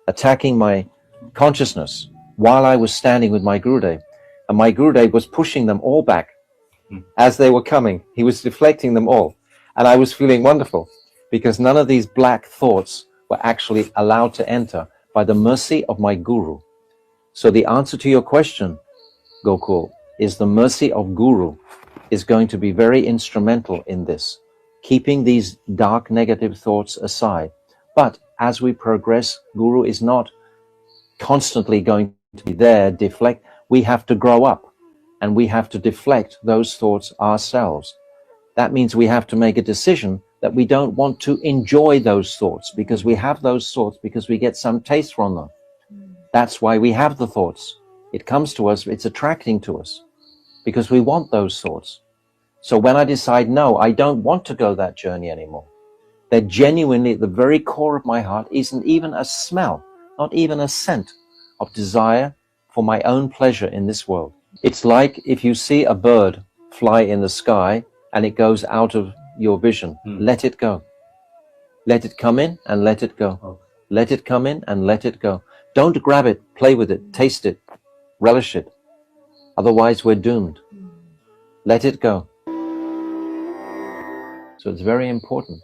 Speaker 6: attacking my consciousness while I was standing with my Gurudev. And my Gurudev was pushing them all back as they were coming. He was deflecting them all. And I was feeling wonderful because none of these black thoughts were actually allowed to enter by the mercy of my Guru. So the answer to your question, Gokul, is the mercy of Guru is going to be very instrumental in this, keeping these dark negative thoughts aside. But as we progress, Guru is not constantly going to be there, deflect. We have to grow up and we have to deflect those thoughts ourselves. That means we have to make a decision that we don't want to enjoy those thoughts because we have those thoughts because we get some taste from them. That's why we have the thoughts. It comes to us, it's attracting to us because we want those thoughts. So when I decide, no, I don't want to go that journey anymore, that genuinely at the very core of my heart isn't even a smell, not even a scent of desire for my own pleasure in this world. It's like if you see a bird fly in the sky and it goes out of your vision, let it go. Let it come in and let it go.
Speaker 7: Okay.
Speaker 6: Let it come in and let it go. Don't grab it, play with it, taste it, relish it. Otherwise we're doomed. Let it go. So it's very important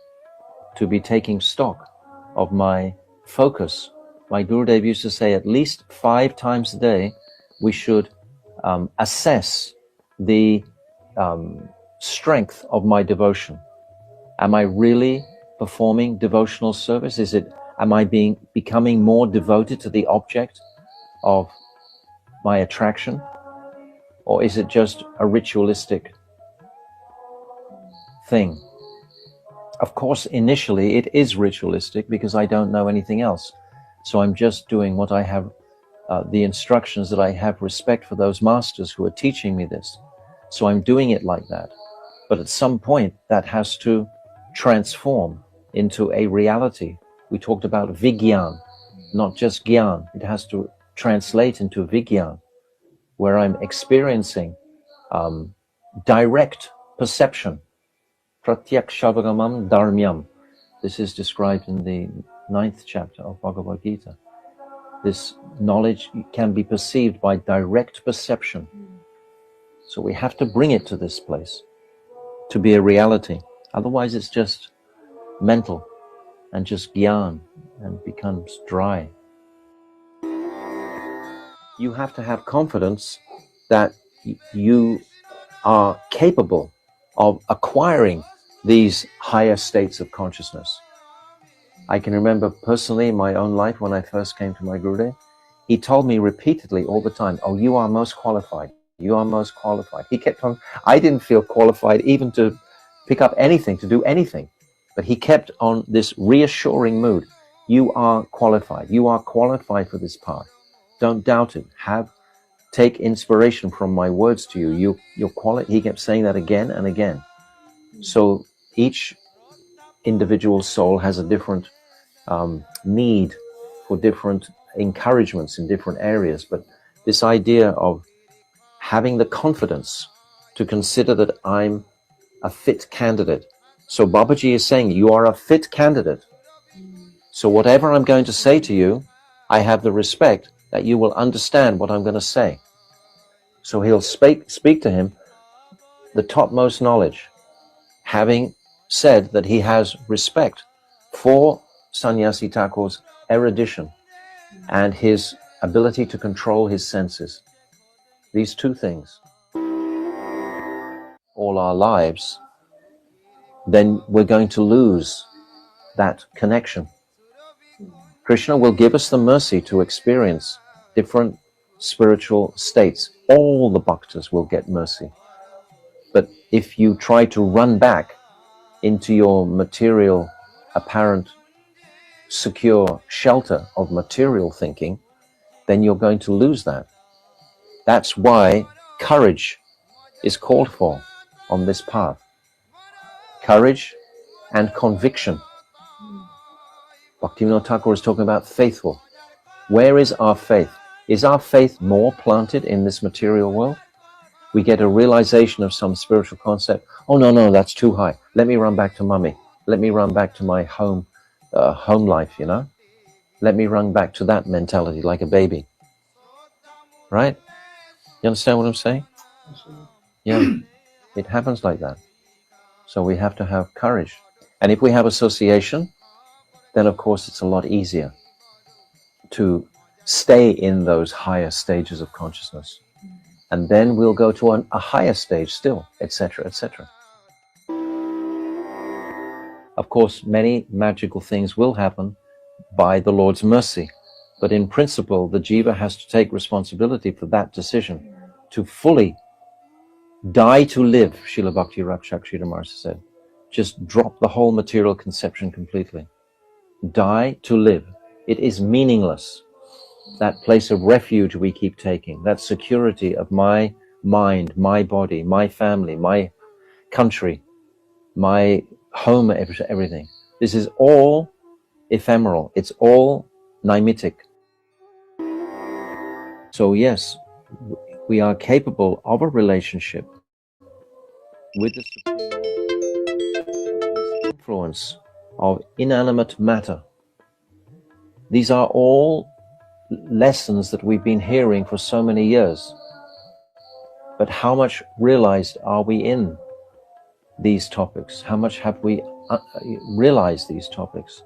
Speaker 6: to be taking stock of my focus. My Gurudev used to say at least 5 times a day we should assess the strength of my devotion. Am I really performing devotional service? Am I becoming more devoted to the object of my attraction? Or is it just a ritualistic thing? Of course, initially it is ritualistic because I don't know anything else. So I'm just doing what I have, the instructions that I have respect for those masters who are teaching me this. So I'm doing it like that. But at some point that has to transform into a reality. We talked about vigyan, not just gyan. It has to translate into vigyan. where I'm experiencing direct perception. Pratyakshavāgamam dharmyam. This is described in the 9th chapter of Bhagavad Gita. This knowledge can be perceived by direct perception. So we have to bring it to this place to be a reality. Otherwise it's just mental and just gyan and becomes dry. You have to have confidence that you are capable of acquiring these higher states of consciousness. I can remember personally in my own life when I first came to my Gurudev, he told me repeatedly all the time, oh, you are most qualified. You are most qualified. He kept on, I didn't feel qualified even to pick up anything, to do anything. But he kept on this reassuring mood. You are qualified. You are qualified for this path. Don't doubt it. Take inspiration from my words to you. You're qualified. He kept saying that again and again. So each individual soul has a different need for different encouragements in different areas. But this idea of having the confidence to consider that I'm a fit candidate. So Babaji is saying, you are a fit candidate. So whatever I'm going to say to you, I have the respect that you will understand what I'm going to say. So he'll speak to him the topmost knowledge, having said that he has respect for Sannyasi Thakur's erudition and his ability to control his senses. These two things. All our lives, then we're going to lose that connection. Krishna will give us the mercy to experience different spiritual states. All the bhaktas will get mercy. But if you try to run back into your material, apparent, secure shelter of material thinking, then you're going to lose that. That's why courage is called for on this path. Courage and conviction. Bhaktivinoda Thakur is talking about faithful. Where is our faith? Is our faith more planted in this material world? We get a realization of some spiritual concept. Oh, no, that's too high. Let me run back to mummy. Let me run back to my home life, you know? Let me run back to that mentality like a baby. Right? You understand what I'm saying? Yeah, it happens like that. So we have to have courage. And if we have association, then of course it's a lot easier to stay in those higher stages of consciousness. And then we'll go to a higher stage still, etc., etc. Of course, many magical things will happen by the Lord's mercy. But in principle, the jiva has to take responsibility for that decision, to fully die to live, Srila Bhakti Rakshak Mahārāja said. Just drop the whole material conception completely. Die to live. It is meaningless. That place of refuge we keep taking, that security of my mind, my body, my family, my country, my home, everything. This is all ephemeral. It's all nimitic. So yes, we are capable of a relationship with the Supreme Lord, this influence of inanimate matter. These are all lessons that we've been hearing for so many years. But how much realized are we in these topics? How much have we realized these topics?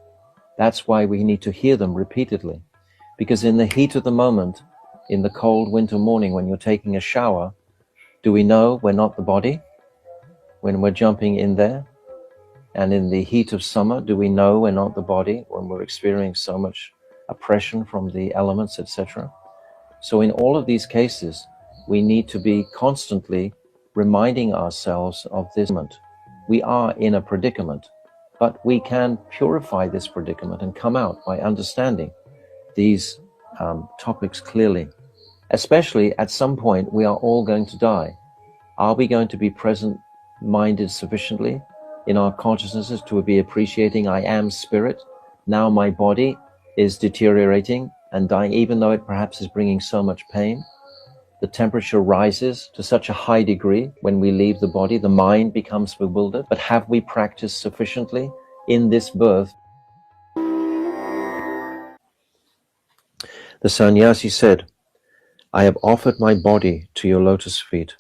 Speaker 6: That's why we need to hear them repeatedly. Because in the heat of the moment, in the cold winter morning when you're taking a shower, do we know we're not the body when we're jumping in there? And in the heat of summer, do we know we're not the body when we're experiencing so much oppression from the elements, etc.? So in all of these cases, we need to be constantly reminding ourselves of this moment. We are in a predicament, but we can purify this predicament and come out by understanding these topics clearly. Especially at some point, we are all going to die. Are we going to be present-minded sufficiently in our consciousnesses to be appreciating I am spirit? Now my body is deteriorating and dying, even though it perhaps is bringing so much pain. the temperature rises to such a high degree when we leave the body, the mind becomes bewildered. But have we practiced sufficiently in this birth? The sannyasi said, I have offered my body to your lotus feet.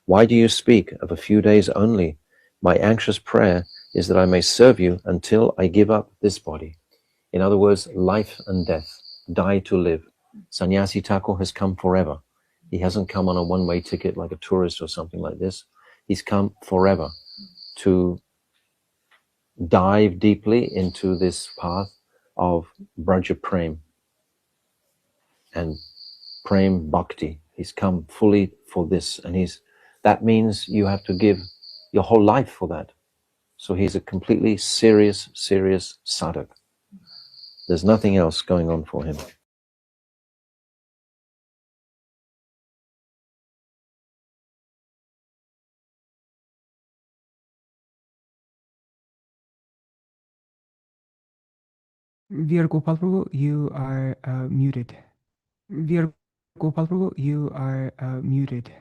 Speaker 6: Why do you speak of a few days only? My anxious prayer is that I may serve you until I give up this body. In other words, life and death, die to live. Sannyasi Thakur has come forever. He hasn't come on a one-way ticket like a tourist or something like this. He's come forever to dive deeply into this path of Braja Prem and Prem Bhakti. He's come fully for this, and that means you have to give your whole life for that. So he's a completely serious sadhak. There's nothing else going on for him.
Speaker 1: Vira-gopāla Prabhu, you are muted. Vira-gopāla Prabhu, you are muted.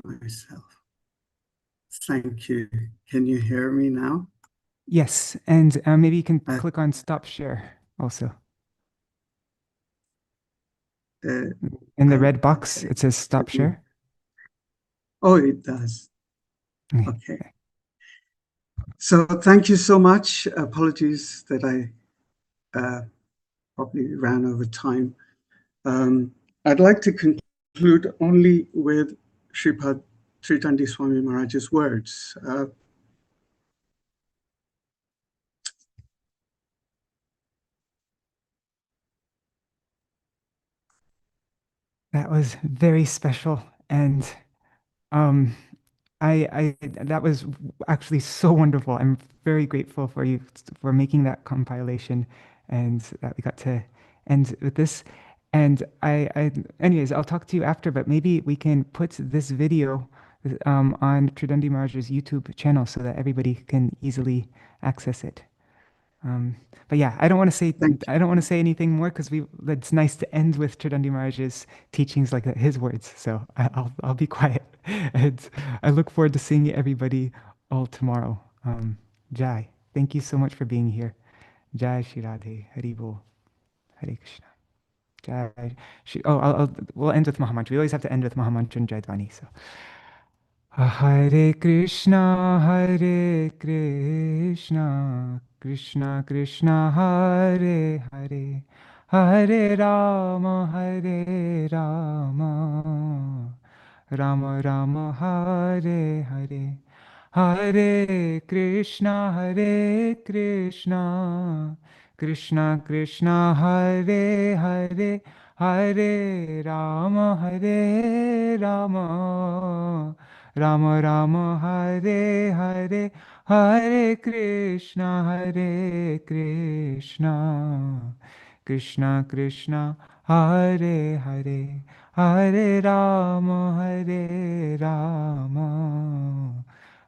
Speaker 5: Myself. Thank you. Can you hear me now?
Speaker 1: Yes, and maybe you can click on stop share also. In the red box, it says stop share.
Speaker 5: Oh, it does. Okay. So thank you so much. Apologies that I probably ran over time. I'd like to conclude only with Śrīpāda Tridaṇḍī Swami Mahārāja's words.
Speaker 1: That was very special, and that was actually so wonderful. I'm very grateful for you for making that compilation, and that we got to end with this. And anyways, I'll talk to you after, but maybe we can put this video on Tridaṇḍī Mahārāja's YouTube channel so that everybody can easily access it. But yeah, I don't want to say anything more because it's nice to end with Tridaṇḍī Mahārāja's teachings like that, his words. So I'll be quiet. And I look forward to seeing everybody all tomorrow. Jai, thank you so much for being here. Jai Shri Radhe, Hari Bol, Hare Krishna. Jai. We'll end with Mahamantra. We always have to end with Mahamantra and Jaidvani. So. Hare Krishna, Krishna Krishna, Hare Hare, Hare Rama, Rama Rama, Hare Hare, Hare Krishna, Krishna Krishna, Hare Hare, Hare Rama, Rama Rama, Hare Hare, Hare Krishna, Krishna Krishna, Hare Hare, Hare Rama,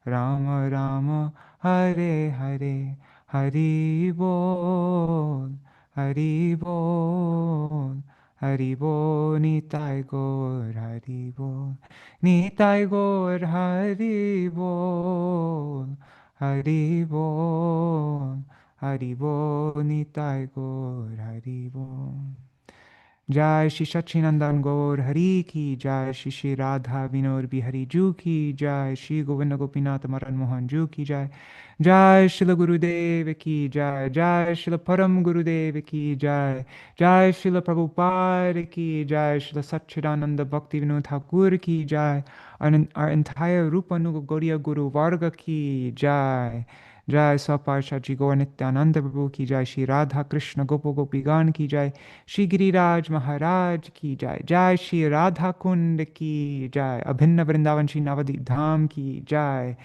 Speaker 1: Rama Rama, Hare Hare, Hari Bol, Hari Bol, Hari Bol, Nitai Gaur, Hari Bol, Nitai Gaur, Hari Bol, Hari Bol, Hari Bol, Nitai Gaur, Hari Bol. Jai Shri Sachinandan Gaur Hari Ki Jai, Shri Radha Vinod Bihari Ju Ki Jai, Shri Govinda Gopinath Maran Mohan Ju Ki Jai, Jai Shri Gurudev Ki Jai, Jai Shri Param Gurudev Ki Jai, Jai Shri Prabhupada Ki Jai, Shri Satchidananda Bhakti Vinod Thakur Ki Jai, our entire Rupanuga Gaudiya Guru Varga Ki Jai, Jai Swaparshaji Gaur Nityananda Prabhu Ki Jai, Shri Radha Krishna Gopa Gopigan Ki Jai, Shri Giriraj Maharaj Ki Jai, Jai Shri Radha Kund Ki Jai, Abhinna Vrindavan Shri Navadip Dham Ki Jai,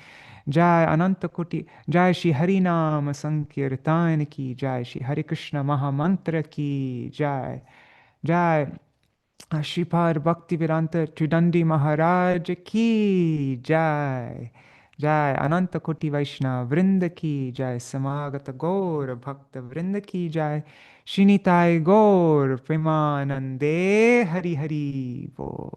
Speaker 1: Jai Ananta Koti, Jai Shri Harinam Sankirtan Ki Jai, Shri Hare Krishna Mahamantra Ki Jai, Jai Śrīpāda Bhaktivedanta Tridaṇḍī Mahārāja Ki Jai, Jai Ananta Koti Vaishnava Vrinda ki Jai Samagata Gaur Bhakta Vrinda ki Jai Shinitai Gaur Premanande Hari Hari Bo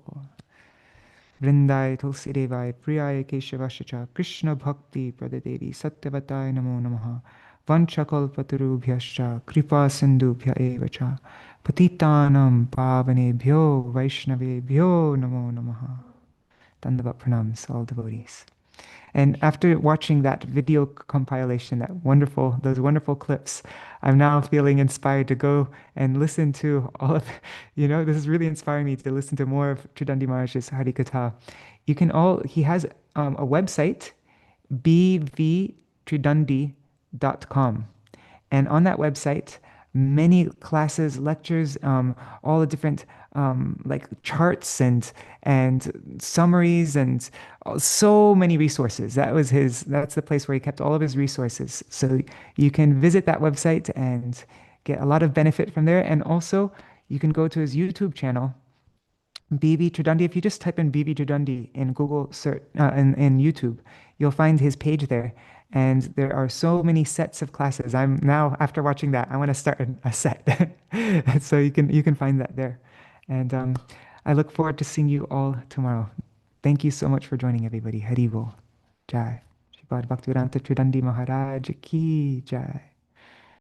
Speaker 1: Vrindai Tulsi Devai Priyai Keshavashacha Krishna Bhakti Pradadevi Satyavatai Namo Namaha Vanchakalpatarubhyascha Kripa Sindhubhya Evacha Patitanam Pavanebhyo Vaishnavebhyo Namo Namaha. Dandavat pranams, all devotees. And after watching that video compilation, those wonderful clips, I'm now feeling inspired to go and listen to all of, this is really inspiring me to listen to more of Tridaṇḍī Mahārāja's Harikatha. He has a website, bvtridaṇḍī.com. And on that website, many classes, lectures, all the different like charts and summaries and so many resources. That's the place where he kept all of his resources. So you can visit that website and get a lot of benefit from there. And also you can go to his YouTube channel, BV Tridaṇḍī. If you just type in BV Tridaṇḍī in Google search, in YouTube, you'll find his page there. And there are so many sets of classes. I'm now, after watching that, I want to start a set. So you can find that there. And I look forward to seeing you all tomorrow. Thank you so much for joining, everybody. Hari Bol. Jai. Śrīpāda Bhaktivedanta Tridaṇḍī Mahārāja ki jai.